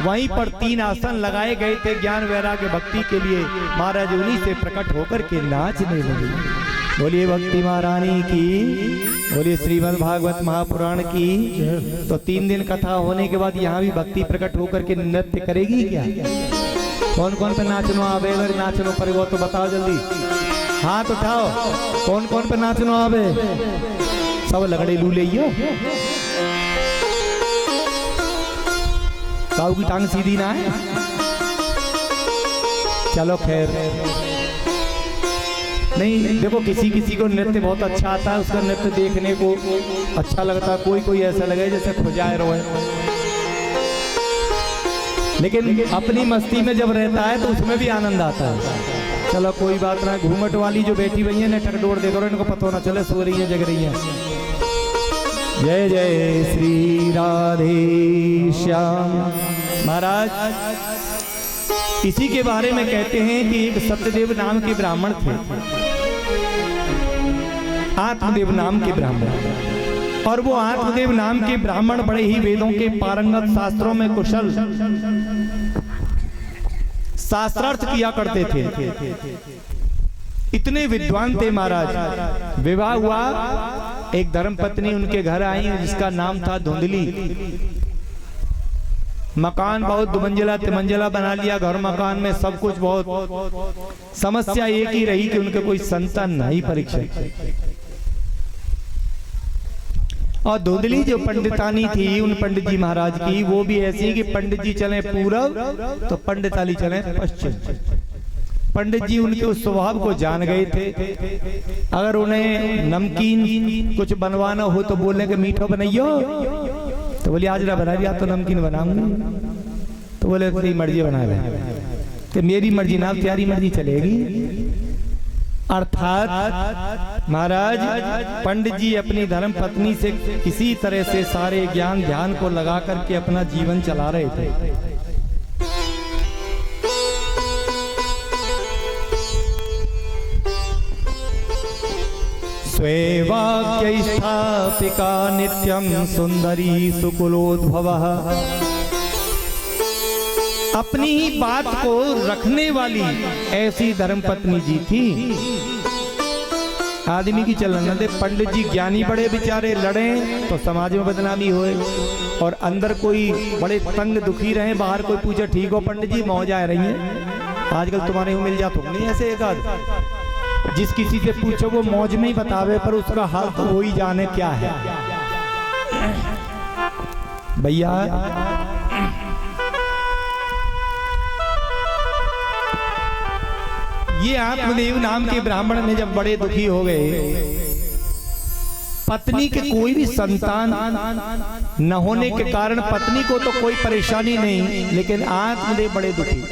वहीं पर 3 आसन लगाए गए थे ज्ञान वैराग्य भक्ति के लिए। महाराज उन्हीं से प्रकट होकर के नाचने लगे। बोलिए भक्ति महारानी की, बोलिए श्रीमद् भागवत महापुराण की। तो 3 दिन कथा होने के बाद यहाँ भी भक्ति प्रकट होकर के नृत्य करेगी क्या? कौन कौन पे नाचनो आवे? अगर नाचनो पर वो तो बताओ जल्दी, हाथ उठाओ। कौन कौन पे नाचनो आवे? सब लगड़े लू ले काऊ की टांग सीधी ना है। चलो खैर, नहीं देखो, किसी किसी को नृत्य बहुत अच्छा आता है, उसका नृत्य देखने को अच्छा लगता है। कोई कोई ऐसा लगे जैसे खुजाए रोए, लेकिन अपनी मस्ती में जब रहता है तो उसमें भी आनंद आता है। चलो कोई बात ना। घूमट वाली जो बैठी हुई है ना, ठकडोर देखो, इनको पता ना चले सो रही है जग रही है। जय जय श्री राधे श्याम। महाराज इसी के बारे में कहते हैं कि एक सत्यदेव नाम के ब्राह्मण थे, आत्मदेव नाम के ब्राह्मण। और वो आत्मदेव नाम के ब्राह्मण बड़े ही वेदों के पारंगत, शास्त्रों में कुशल, शास्त्रार्थ किया करते थे। इतने विद्वान थे महाराज। विवाह हुआ, एक धर्मपत्नी उनके घर आई जिसका नाम था धुंधली। मकान बहुत 2 मंजिला 3 मंजिला बना लिया, घर मकान में सब कुछ बहुत। समस्या एक ही रही कि उनके कोई संतान नहीं परीक्षित। और धुंधली जो पंडितानी थी उन पंडित जी महाराज की, वो भी ऐसी कि पंडित जी चले पूरब तो पंडिताली चले पश्चिम। पंडित जी उनके उस स्वभाव को जान गए थे। अगर उन्हें नमकीन कुछ बनवाना हो तो बोलने के मीठो बनाइयो, तो बोले आज ना बना दिया तो नमकीन बनाऊंगा। तो बोले तेरी मर्जी बना ले। तो मेरी मर्जी ना, तेरी मर्जी चलेगी। अर्थात महाराज पंडित जी अपनी धर्म पत्नी से किसी तरह से सारे ज्ञान ध्यान को लगा करके अपना जीवन चला रहे थे। स्वेवाक्य स्थापिका नित्यं सुंदरी सुकुलोद्भवः। अपनी ही बात को रखने वाली ऐसी धर्मपत्नी जी थी। आदमी की चलन दे। पंडित जी ज्ञानी बड़े बेचारे लड़े तो समाज में बदनामी होए, और अंदर कोई बड़े तंग दुखी रहे, बाहर कोई पूछे ठीक हो पंडित जी, मौज आ रही है। आजकल तुम्हारे को मिल जाते होंगे ऐसे एक आध, जिस किसी से पूछो वो मौज में ही बतावे, पर उसका हाल तो वो ही जाने क्या है। भैया ये आत्मदेव नाम के ब्राह्मण ने जब बड़े दुखी हो गए, पत्नी के कोई भी संतान न होने के कारण पत्नी को तो कोई परेशानी नहीं, लेकिन आत्मदेव बड़े दुखी।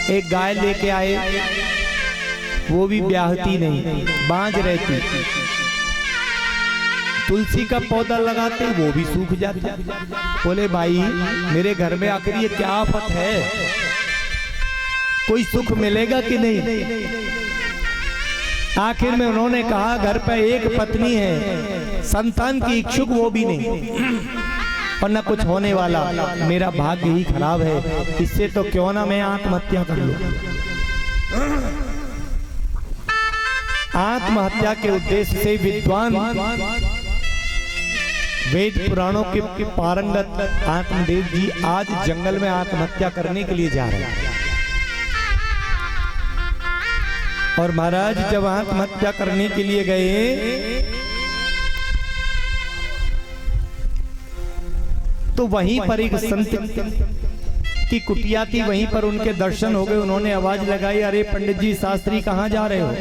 एक गाय लेके आए, वो भी ब्याहती नहीं, बांझ रहती। तुलसी का पौधा लगाते वो भी सूख जाता। बोले भाई मेरे घर में आखिर ये क्या आफत है, कोई सुख मिलेगा कि नहीं। आखिर में उन्होंने कहा घर पर एक पत्नी है, संतान की इच्छुक वो भी नहीं, और न कुछ होने वाला, मेरा भाग्य ही खराब है, इससे तो क्यों ना मैं आत्महत्या कर लूं। आत्महत्या के उद्देश्य से विद्वान वेद पुराणों के पारंगत आत्मदेव जी आज जंगल में आत्महत्या करने के लिए जा रहे हैं। और महाराज जब आत्महत्या करने के लिए गए तो वहीं पर एक संत की कुटिया थी, वहीं पर उनके दर्शन हो गए। उन्होंने आवाज लगाई, अरे पंडित जी शास्त्री कहाँ जा रहे हो,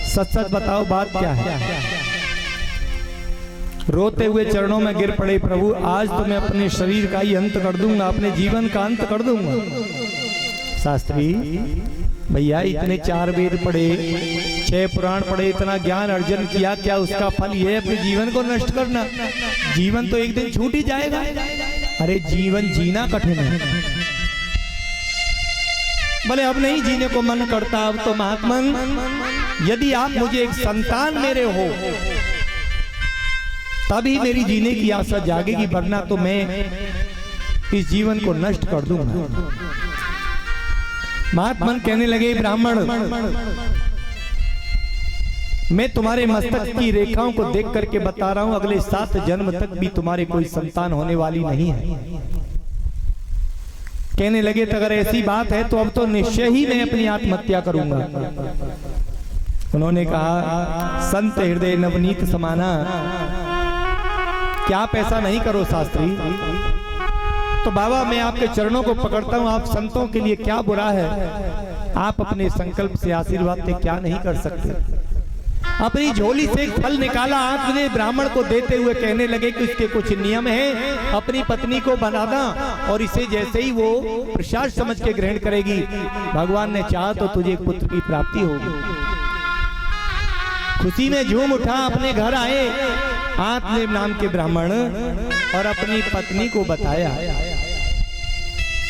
सच सच बताओ बात क्या है। रोते हुए चरणों में गिर पड़े, प्रभु आज तो मैं अपने शरीर का ही अंत कर दूंगा, अपने जीवन का अंत कर दूंगा। शास्त्री भैया इतने 4 वेद पढ़े, 6 पुराण पढ़े, इतना ज्ञान अर्जन किया, क्या उसका फल ये अपने जीवन को नष्ट करना? जीवन तो एक दिन छूट ही जाएगा। अरे जीवन जीना कठिन है। बोले अब नहीं जीने को मन करता, अब तो महात्मन यदि आप मुझे एक संतान मेरे हो तभी मेरी जीने की आशा जागेगी, वरना तो मैं इस जीवन को नष्ट कर दूंगा। महात्मन कहने लगे, ब्राह्मण मैं तुम्हारे मस्तक की रेखाओं को देख करके बता रहा हूं, अगले 7 जन्म तक भी तुम्हारे कोई संतान होने वाली नहीं है। कहने लगे तो अगर ऐसी बात है तो अब तो निश्चय ही मैं अपनी आत्महत्या करूंगा। उन्होंने कहा, संत हृदय नवनीत समाना, क्या आप ऐसा नहीं करो शास्त्री। तो बाबा मैं आपके चरणों को पकड़ता हूं, आप संतों के लिए क्या बुरा है, आप अपने संकल्प से आशीर्वाद से क्या नहीं कर सकते। अपनी झोली से एक फल निकाला, आपने ब्राह्मण को देते हुए कहने लगे कि इसके कुछ नियम हैं, अपनी पत्नी को बनाना और इसे जैसे ही वो प्रसाद समझ के ग्रहण करेगी, भगवान ने चाहा तो तुझे एक पुत्र की प्राप्ति होगी। खुशी में झूम उठा, अपने घर आए आत्मदेव नाम के ब्राह्मण और अपनी पत्नी को बताया।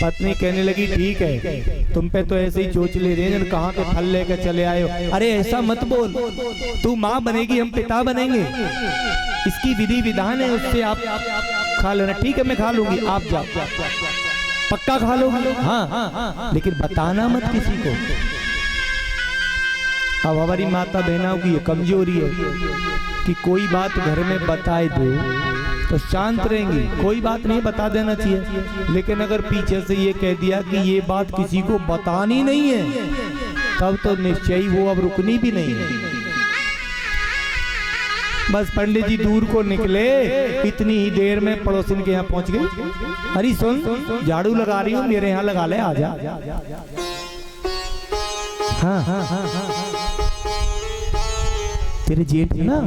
पत्नी कहने लगी, ठीक है तुम पे तो ऐसे ही चोच ले रहे हैं, कहाँ के फल लेकर चले आए हो। अरे ऐसा मत बोल, तू माँ बनेगी हम पिता बनेंगे, इसकी विधि विधान है, उससे आप खा लेना। ठीक है मैं खा लूंगी, आप जाओ, पक्का खा लो। हाँ लेकिन बताना मत किसी को। अब हमारी माता बहनों की ये कमजोरी है कि कोई बात घर में बताए दो तो शांत रहेंगी, कोई बात नहीं बता देना चाहिए। लेकिन अगर पीछे से ये कह दिया कि ये बात किसी को बतानी नहीं है, तब तो निश्चय वो अब रुकनी भी नहीं है। बस पंडित जी दूर को निकले, इतनी ही देर में पड़ोसिन के यहाँ पहुंच गए। अरे सुन, झाड़ू लगा रही हूँ, मेरे यहाँ लगा ले, आजा। हाँ तेरे जेठ ना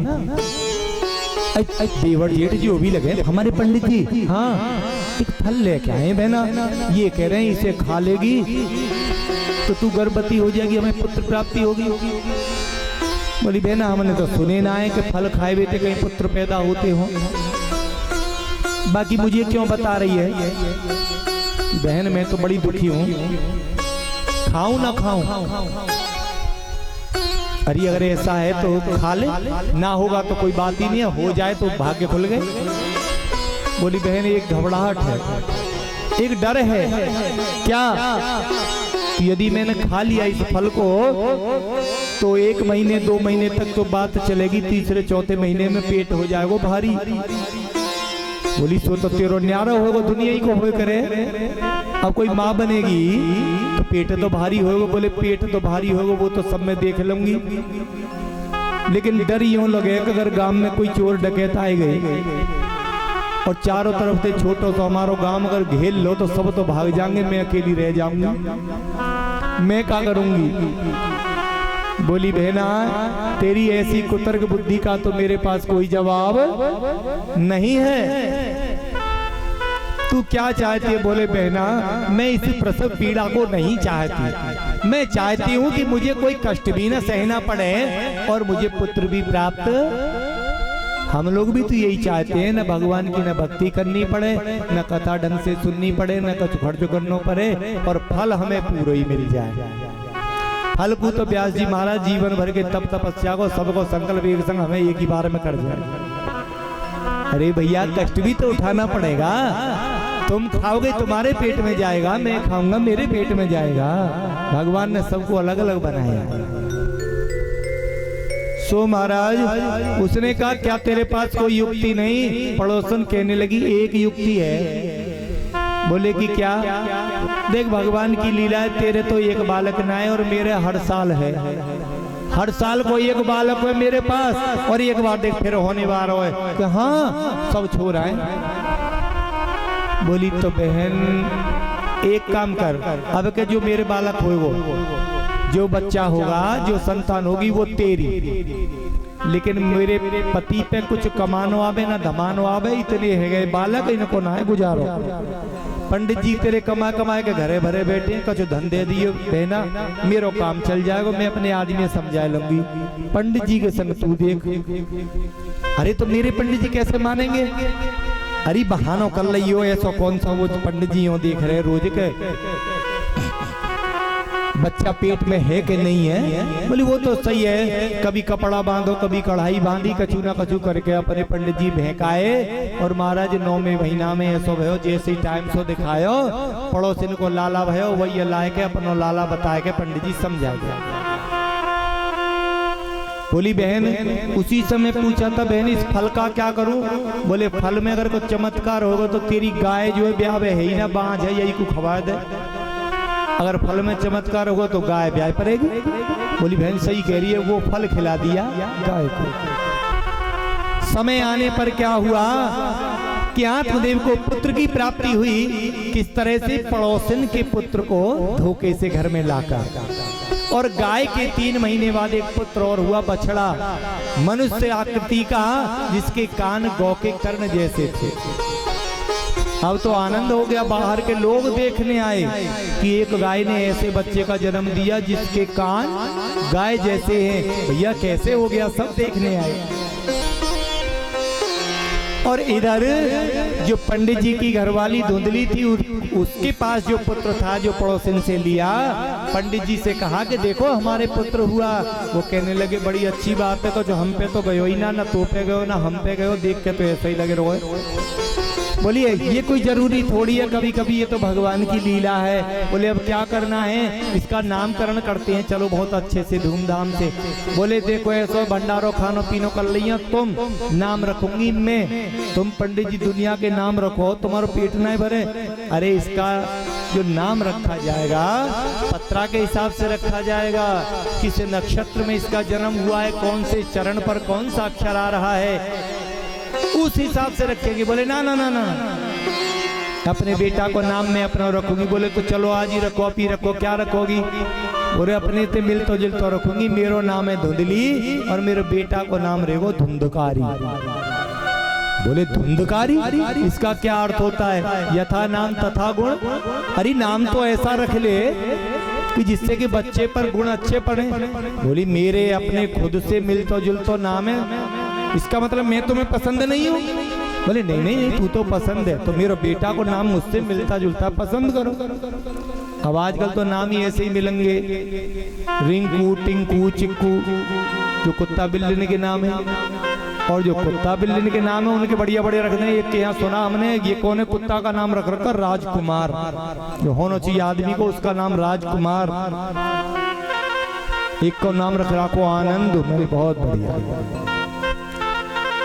देवर जेठ जो भी लगे हमारे पंडित जी, हाँ एक फल लेके आए बहना, ये कह रहे हैं इसे खा लेगी तो तू गर्भवती हो जाएगी, हमें पुत्र प्राप्ति होगी। बोली बहना हमने तो सुने ना है कि फल खाए बेटे कहीं पुत्र पैदा होते हो, बाकी मुझे क्यों बता रही है। बहन मैं तो बड़ी दुखी हूँ, खाऊं ना खाऊं। अरे अगर ऐसा है तो खा ले, ना होगा तो कोई बात ही नहीं है, हो जाए तो भाग्य खुल गए। बोली बहन एक घबराहट है, एक डर है। क्या? यदि मैंने खा लिया इस फल को तो 1 महीने 2 महीने तक तो बात चलेगी, तीसरे चौथे महीने में पेट हो जाएगा भारी। बोली सो तो तेरो न्यारा होगा, दुनिया ही को हो करे। अब कोई माँ बनेगी तो पेट तो भारी होगा। बोले पेट तो भारी होगा वो तो सब मैं देख लूंगी, लेकिन डर यूं लगे कि अगर गांव में कोई चोर डकैत आए गए और चारों तरफ से छोटो तो हमारो गांव अगर घेर लो तो सब तो भाग जाएंगे, मैं अकेली रह जाऊंगी, मैं क्या करूंगी। बोली बहना तेरी ऐसी कुतर्क बुद्धि का तो मेरे पास कोई जवाब नहीं है। तू क्या चाहती है? बोले बहना, मैं इस प्रसव पीड़ा को नहीं चाहती, मैं चाहती हूँ कि मुझे कोई कष्ट भी न सहना पड़े और मुझे पुत्र भी प्राप्त। हम लोग भी तो यही चाहते हैं, न भगवान की न भक्ति करनी पड़े, न कथा ढंग से सुननी पड़े, न कुछ खर्च करना पड़े और फल हमें पूरा ही मिल जाए। फल को तो व्यास जी महाराज जीवन भर के तप तपस्या को सबको संकल्प एक संग हमें एक ही बार में कर जाए। अरे भैया कष्ट भी तो उठाना पड़ेगा। तुम खाओगे तुम्हारे पेट में जाएगा, मैं खाऊंगा मेरे पेट में जाएगा। भगवान ने सबको अलग अलग बनाया। सो महाराज उसने कहा क्या तेरे पास कोई युक्ति नहीं? पड़ोसन कहने लगी एक युक्ति है। बोले कि क्या? देख भगवान की लीला है, तेरे तो एक बालक ना है और मेरे हर साल है। हर साल कोई एक बालक है मेरे पास और एक बार देख फिर होने वाला है कि हाँ सब छोड़ आए। बोली तो बहन एक काम कर, अब के जो मेरे बालक हो वो जो बच्चा होगा जो संतान होगी वो तेरी, लेकिन मेरे पति पे कुछ कमानो आवे ना धमानो आवे, इतने है गए बालक इनको ना है गुजारो। पंडित जी तेरे कमा कमाए के घरे भरे बैठे कुछ धंधे दिए बहना, मेरा काम चल जाएगा, मैं अपने आदमी समझा लूंगी। पंडित जी के संग तू देख। अरे तो मेरे पंडित जी कैसे मानेंगे? अरे बहानो कर लियो, ऐसा कौन सा वो पंडित जी हो देख रहे रोज के बच्चा पेट में है कि नहीं है? बोली वो तो सही है, कभी कपड़ा बांधो कभी कढ़ाई बांधी, कछु ना कछु करके अपने पंडित जी बहकाए और महाराज 9वें महीना में ऐसो भयो जैसे टाइम सो दिखायो, पड़ोसिन को लाला भयो वही लाए के अपनो लाला बताए के पंडित जी समझा गया। बोली बहन उसी समय पूछा था बहन इस फल का क्या करूं? बोले फल में अगर कोई चमत्कार होगा तो तेरी गाय जो है ब्याह है ही ना, बांझ है यही को खवा दे। अगर फल में चमत्कार होगा तो गाय ब्याह पड़ेगी। बोली बहन सही कह रही है, वो फल खिला दिया गाय को। समय आने पर क्या हुआ कि आत्मदेव को पुत्र की प्राप्ति हुई। किस तरह से? पड़ोसन के पुत्र को धोखे से घर में लाकर, और गाय के 3 महीने बाद एक पुत्र और हुआ बछड़ा मनुष्य आकृति का, जिसके कान गौ के कर्ण जैसे थे। अब तो आनंद हो गया, बाहर के लोग देखने आए कि एक गाय ने ऐसे बच्चे का जन्म दिया जिसके कान गाय जैसे हैं। भैया कैसे हो गया? सब देखने आए। और इधर जो पंडित जी की घरवाली धुंधली थी, उसके पास जो पुत्र था जो पड़ोसन से लिया, पंडित जी से कहा कि देखो हमारे पुत्र हुआ। वो कहने लगे बड़ी अच्छी बात है, तो जो हम पे तो गयो ही ना तो पे गयो ना हम पे गयो, देख के तो ऐसा ही लगे रोए। बोलिए ये कोई जरूरी थोड़ी है, कभी कभी ये तो भगवान की लीला है। बोले अब क्या करना है? इसका नामकरण करते हैं, चलो बहुत अच्छे से धूमधाम से। बोले देखो ऐसा भंडारो खानो पीनो कर लिया, तुम नाम रखूंगी मैं, तुम पंडित जी दुनिया के नाम रखो, तुम्हारा पेट नहीं भरे। अरे इसका जो नाम रखा जाएगा पत्रा के हिसाब से रखा जाएगा, किस नक्षत्र में इसका जन्म हुआ है, कौन से चरण पर कौन सा अक्षर आ रहा है, उस हिसाब से रखेंगे। बोले ना ना ना ना, अपने बेटा को नाम मैं अपना रखूंगी। बोले तो चलो आज ही रखो, आप ही रखो। क्या रखोगी? बोले अपने से मिलतो जुलतो रखूंगी, मेरा नाम है धुंधली और मेरे बेटा को नाम रहेगो धुंधकारी। बोले धुंधकारी, इसका क्या अर्थ होता है? यथा नाम तथा गुण। अरे नाम तो ऐसा रख ले कि जिससे कि बच्चे पर गुण अच्छे पड़े। बोली मेरे अपने खुद से मिलतो जुलतो नाम है, इसका मतलब मैं तुम्हें पसंद नहीं हूँ। बोले नहीं नहीं तू तो पसंद है, तो मेरे बेटा को नाम मुझसे मिलता जुलता पसंद करो। अब आजकल तो नाम ही ऐसे ही मिलेंगे, रिंकू टिंकू चिक्कू, जो कुत्ता बिल्ली के नाम है, और जो कुत्ता बिल्ली के नाम है उनके बढ़िया बढ़िया रखते हैं। एक के यहाँ सुना हमने, ये कौन है कुत्ता का नाम रख रखा राजकुमार, जो होना चाहिए आदमी को उसका नाम राजकुमार। एक को नाम रख रखो आनंद, बहुत बढ़िया।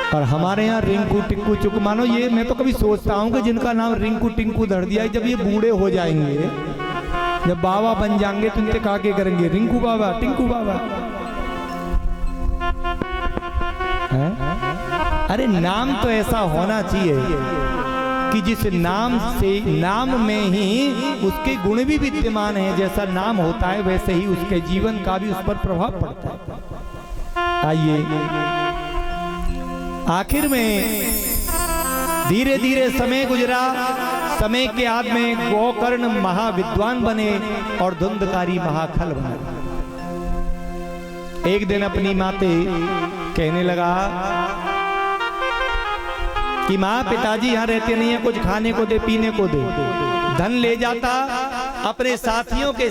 और हमारे यहाँ रिंकू टिंकू चुक, मानो ये मैं तो कभी सोचता हूँ कि जिनका नाम रिंकू टिंकू धर दिया, जब ये बूढ़े हो जाएंगे, जब बाबा बन जाएंगे तो इनसे कहा के करेंगे रिंकू बाबा टिंकू बाबा है? अरे नाम तो ऐसा होना चाहिए कि जिस नाम से, नाम में ही उसके गुण भी विद्यमान है, जैसा नाम होता है वैसे ही उसके जीवन का भी उस पर प्रभाव पड़ता है। आइए आखिर में धीरे धीरे समय गुजरा, समय के बाद में गोकर्ण महाविद्वान बने और धुंधकारी महाखल बने। एक दिन अपनी माते कहने लगा कि माँ, पिताजी यहाँ रहते नहीं है, कुछ खाने को दे, पीने को दे। धन ले जाता अपने साथियों के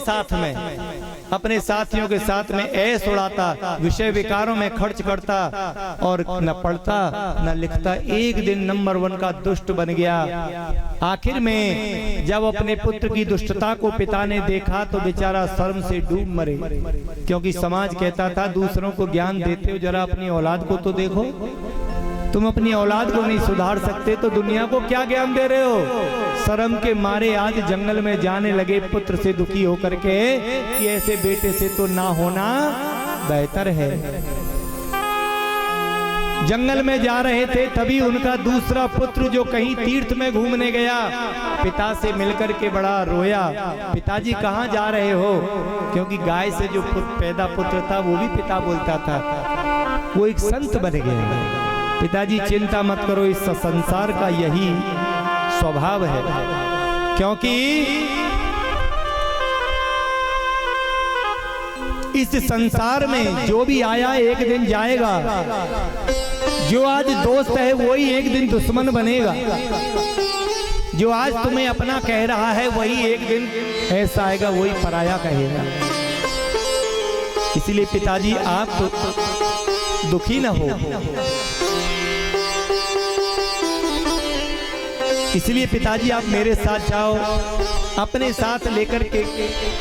साथ में ऐश उड़ाता, विषय विकारों में खर्च करता और न पढ़ता न लिखता। एक दिन नंबर 1 का दुष्ट बन गया। आखिर में जब अपने पुत्र की दुष्टता को पिता ने देखा तो बेचारा शर्म से डूब मरे, क्योंकि समाज कहता था दूसरों को ज्ञान देते हो, जरा अपनी औलाद को तो देखो। तुम अपनी औलाद को नहीं सुधार सकते तो दुनिया को क्या ज्ञान दे रहे हो। शर्म के मारे आज जंगल में जाने लगे पुत्र से दुखी होकर के कि ऐसे बेटे से तो ना होना बेहतर है। जंगल में जा रहे थे, तभी उनका दूसरा पुत्र जो कहीं तीर्थ में घूमने गया, पिता से मिलकर के बड़ा रोया। पिताजी कहाँ जा रहे हो? क्योंकि गाय से जो पैदा पुत्र था वो भी पिता बोलता था। वो एक संत बन गया। पिताजी चिंता मत करो, इस संसार का यही स्वभाव है, क्योंकि इस संसार में जो भी आया एक दिन जाएगा। जो आज दोस्त है वही एक दिन दुश्मन बनेगा। जो आज तुम्हें अपना कह रहा है वही एक दिन ऐसा आएगा वही पराया कहेगा। इसलिए पिताजी आप दुखी न हो। इसलिए पिताजी आप मेरे साथ जाओ। अपने साथ लेकर के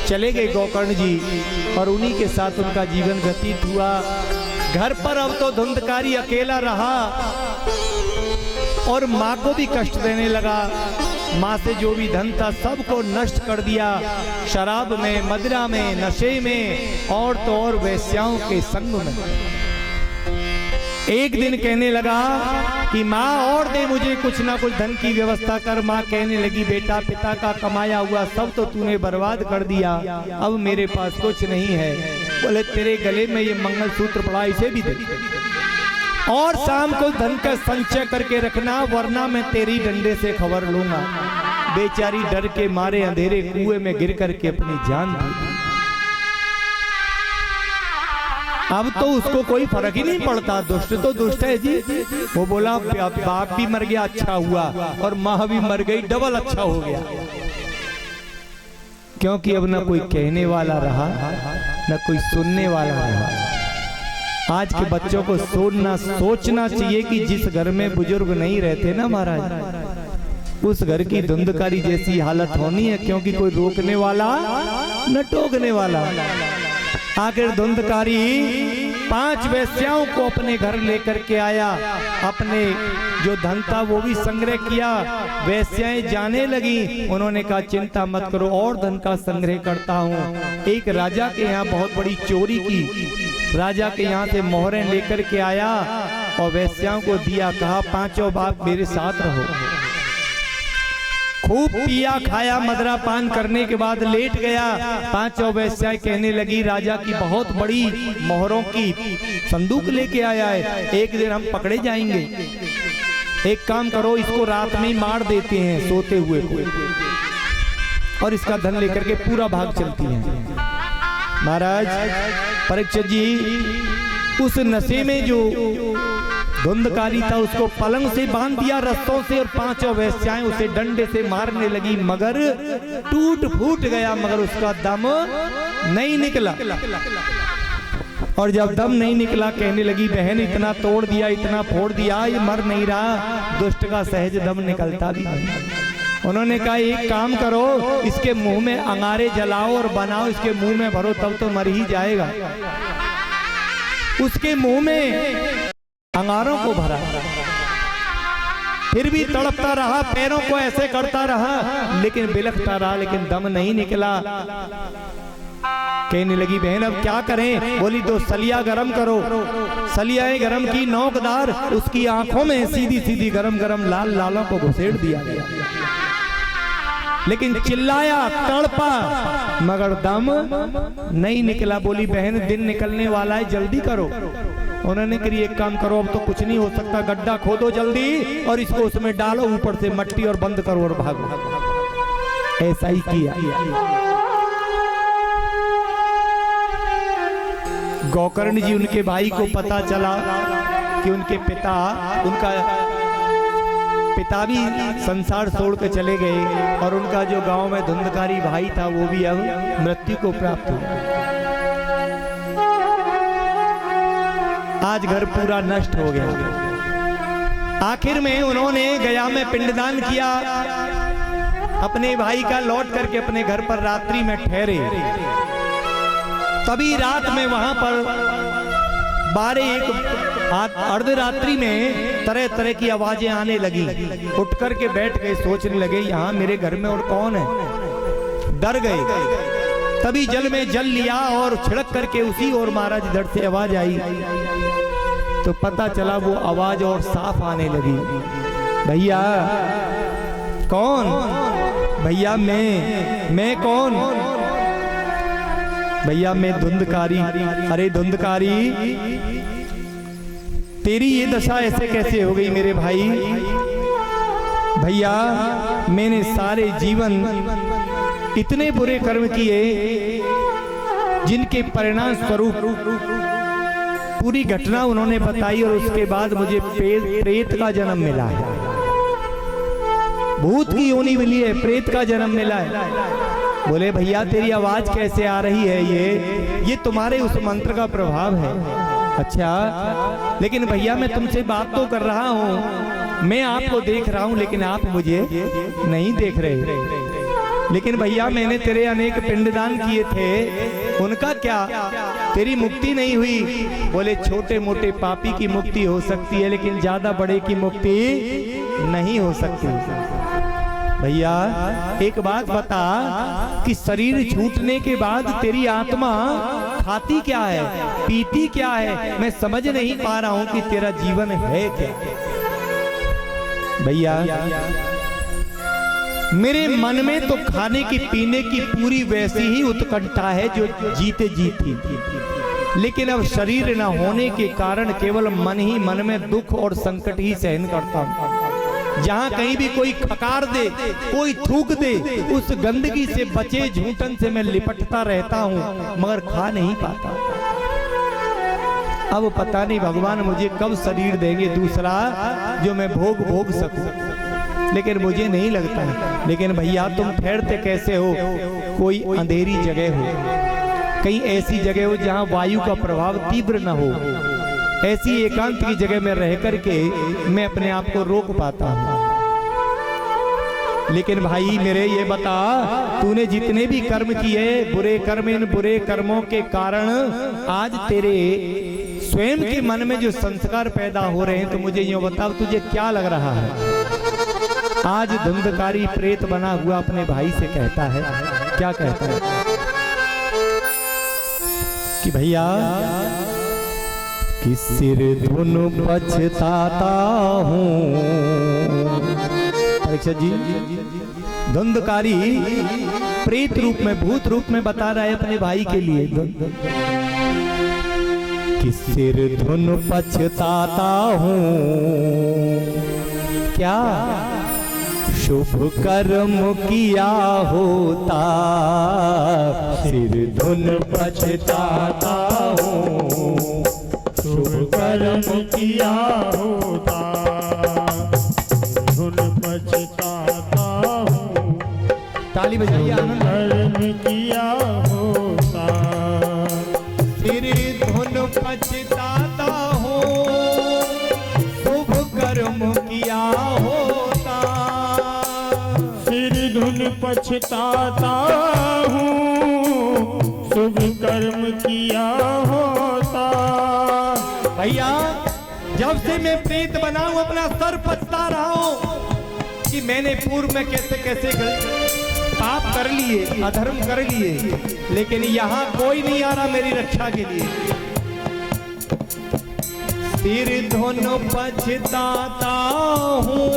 चले गए गोकर्ण जी और उन्हीं के साथ उनका जीवन व्यतीत हुआ। घर पर अब तो धुंधकारी अकेला रहा और माँ को भी कष्ट देने लगा। माँ से जो भी धन था सबको नष्ट कर दिया। शराब में, मदिरा में, नशे में और तो और वेश्याओं के संग में। एक दिन कहने लगा कि माँ और दे मुझे कुछ ना कुछ धन की व्यवस्था कर। माँ कहने लगी बेटा, पिता का कमाया हुआ सब तो तूने बर्बाद कर दिया, अब मेरे पास कुछ नहीं है। बोले तेरे गले में ये मंगलसूत्र पड़ा, इसे भी दे और शाम को धन का संचय करके रखना, वरना मैं तेरी डंडे से खबर लूंगा। बेचारी डर के मारे अंधेरे कुएं में गिर करके अपनी जान दी। अब तो उसको कोई फर्क ही नहीं पड़ता, दुष्ट तो दुष्ट है जी। वो बोला बाप भी मर गया अच्छा हुआ और माँ भी मर गई डबल अच्छा हो गया, क्योंकि अब ना कोई कहने वाला रहा ना कोई सुनने वाला रहा। आज के बच्चों को सोचना चाहिए कि जिस घर में बुजुर्ग नहीं रहते ना महाराज, उस घर की धुंधकारी जैसी हालत होनी है, क्योंकि कोई रोकने वाला न टोकने वाला। आखिर धुंधकारी 5 वेश्याओं को अपने घर लेकर के आया। अपने जो धन था वो भी संग्रह किया। वेश्याएं जाने लगी। उन्होंने कहा चिंता मत करो और धन का संग्रह करता हूँ। एक राजा के यहाँ बहुत बड़ी चोरी की। राजा के यहाँ से मोहरें लेकर के आया और वेश्याओं को दिया। कहा 5 बाप मेरे साथ रहो। खूब पिया खाया, मदरा पान करने के बाद लेट गया। 5 वेश्याएं कहने लगी राजा की बहुत बड़ी मोहरों की संदूक लेके आया है, एक दिन हम पकड़े जाएंगे। एक काम करो, इसको रात में मार देते हैं सोते हुए को, और इसका धन लेकर के पूरा भाग चलती हैं। महाराज परीक्षित जी उस नशे में जो धुंधकारी था उसको पलंग से बांध दिया रस्सों से, और 5 वेश्याएं उसे डंडे से मारने लगी, मगर टूट फूट गया, मगर उसका दम नहीं निकला। और जब दम नहीं निकला कहने लगी बहन इतना तोड़ दिया, इतना फोड़ दिया, ये मर नहीं रहा, दुष्ट का सहज दम निकलता भी नहीं। उन्होंने कहा एक काम करो, इसके मुंह में अंगारे जलाओ और बनाओ, इसके मुंह में भरो तब तो मर ही जाएगा। उसके मुंह में अंगारों को भरा, फिर भी तड़पता रहा, पैरों को ऐसे करता रहा, लेकिन बिलखता रहा, लेकिन दम नहीं निकला। कहने लगी बहन अब क्या करें? बोली 2 सलिया गरम करो। सलियाएं गरम की, नोकदार, उसकी आंखों में सीधी सीधी गरम गरम लाल लालों को घुसेड़ दिया गया, लेकिन चिल्लाया, तड़पा, मगर दम नहीं निकला। बोली बहन दिन निकलने वाला है, जल्दी करो। उन्होंने कहा एक काम करो, अब तो कुछ नहीं हो सकता, गड्ढा खोदो जल्दी और इसको उसमें डालो ऊपर से मट्टी और बंद करो और भागो। ऐसा ही किया। गोकर्ण जी उनके भाई को पता चला कि उनका पिता भी संसार छोड़ के चले गए और उनका जो गांव में धुंधकारी भाई था वो भी अब मृत्यु को प्राप्त हुआ। आज घर पूरा नष्ट हो गया। आखिर में उन्होंने गया में पिंडदान किया, अपने भाई का लौट करके अपने घर पर रात्रि में ठहरे। तभी रात में वहां पर 12-1 अर्धरात्रि में तरह तरह की आवाजें आने लगी। उठ करके बैठ गए, सोचने लगे यहाँ मेरे घर में और कौन है, डर गए। तभी जल में जल लिया और छिड़क करके उसी और महाराज इधर से आवाज आई तो पता चला वो आवाज और साफ आने लगी। भैया कौन? भैया मैं कौन? भैया मैं धुंधकारी। अरे धुंधकारी, तेरी ये दशा ऐसे कैसे हो गई मेरे भाई? भैया मैंने सारे जीवन इतने बुरे कर्म किए जिनके परिणाम स्वरूप पूरी घटना उन्होंने बताई और उसके बाद मुझे प्रेत का जन्म मिला है, भूत की योनि मिली है, प्रेत का जन्म मिला है। बोले भैया तेरी आवाज कैसे आ रही है? ये तुम्हारे उस मंत्र का प्रभाव है। अच्छा लेकिन भैया मैं तुमसे बात तो कर रहा हूँ, मैं आपको देख रहा हूँ लेकिन आप मुझे नहीं देख रहे। लेकिन भैया मैंने तेरे अनेक पिंडदान किए थे, उनका क्या? तेरी मुक्ति नहीं हुई। बोले छोटे मोटे पापी की मुक्ति हो सकती है लेकिन ज्यादा बड़े की मुक्ति नहीं हो सकती। भैया एक बात बता कि शरीर छूटने के बाद तेरी आत्मा खाती क्या है, पीती क्या है? मैं समझ नहीं पा रहा हूं कि तेरा जीवन है क्या। भैया मेरे मन में तो खाने की पीने की पूरी वैसी ही उत्कंठा है जो जीते जी थी, लेकिन अब शरीर न होने के कारण केवल मन ही मन में दुख और संकट ही सहन करता हूं। जहां कहीं भी कोई खकार दे, कोई थूक दे, उस गंदगी से बचे झूठन से मैं लिपटता रहता हूं मगर खा नहीं पाता। अब पता नहीं भगवान मुझे कब शरीर देंगे दूसरा जो मैं भोग सकूं, लेकिन मुझे नहीं लगता है। लेकिन भैया तुम ठहरते कैसे हो? कोई अंधेरी जगह हो, कहीं ऐसी जगह हो जहां वायु का प्रभाव तीव्र न हो, ऐसी एकांत की जगह में रह करके मैं अपने आप को रोक पाता हूं। लेकिन भाई मेरे ये बता, तूने जितने भी कर्म किए बुरे कर्म, इन बुरे कर्मों के कारण आज तेरे स्वयं के मन में जो संस्कार पैदा हो रहे हैं, तो मुझे यूं बता तुझे क्या लग रहा है? आज धुंधकारी प्रेत बना हुआ अपने भाई से कहता है, क्या कहता है कि भैया कि सिर धुन पछताता हूँ। परीक्षित जी धुंधकारी प्रेत रूप में, भूत रूप में बता रहा है अपने भाई के लिए कि सिर धुन पछताता हूँ, क्या शुभ कर्म किया होता, सिर धुन पछताता हूँ, शुभ कर्म किया होता, धुन पछताता हूँ। ताली बजाइए। कर्म किया होता, सिर धुन पछताता हूँ, शुभ कर्म किया होता, सिर धुन पछताता हूँ, शुभ कर्म किया होता। भैया जब से मैं प्रेत बना हूं अपना सर पछता रहा हूं कि मैंने पूर्व में कैसे कैसे पाप कर लिए, अधर्म कर लिए, लेकिन यहाँ कोई नहीं आ रहा मेरी रक्षा के लिए। सिर धुन पछताता हूँ,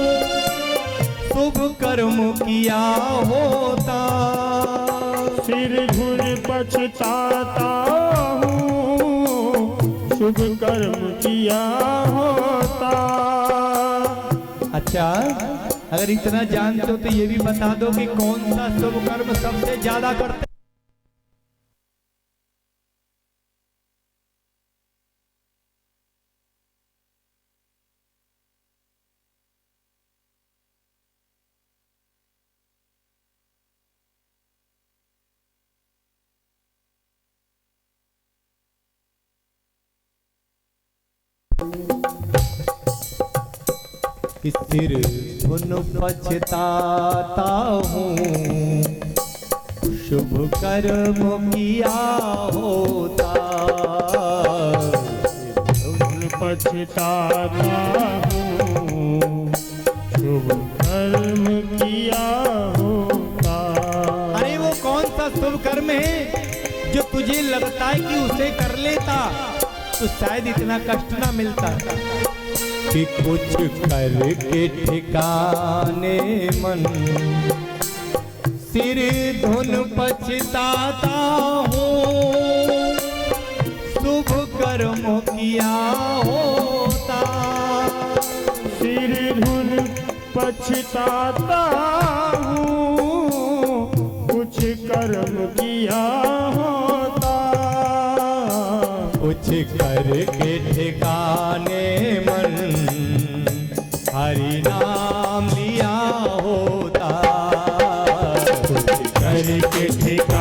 शुभ कर्म किया होता, सिर धुन पछताता हूँ, शुभ कर्म किया होता। अच्छा अगर इतना जानते हो तो ये भी बता दो कि कौन सा शुभ कर्म सबसे ज्यादा करते। कि सिर धुन पछताता हूँ शुभ कर्म किया होता। धुन पछताता हूँ शुभ कर्म किया होता। अरे वो कौन सा शुभ कर्म है जो तुझे लगता है कि उसे कर लेता तो शायद इतना कष्ट ना मिलता। कि कुछ करके ठिकाने मन सिर धुन पछताता हूँ शुभ कर्म किया होता। सिर धुन पछताता हूँ कुछ कर्म किया होता। कुछ करके ठिकाने मन हरि नाम लिया होता। कुछ करके ठिकाने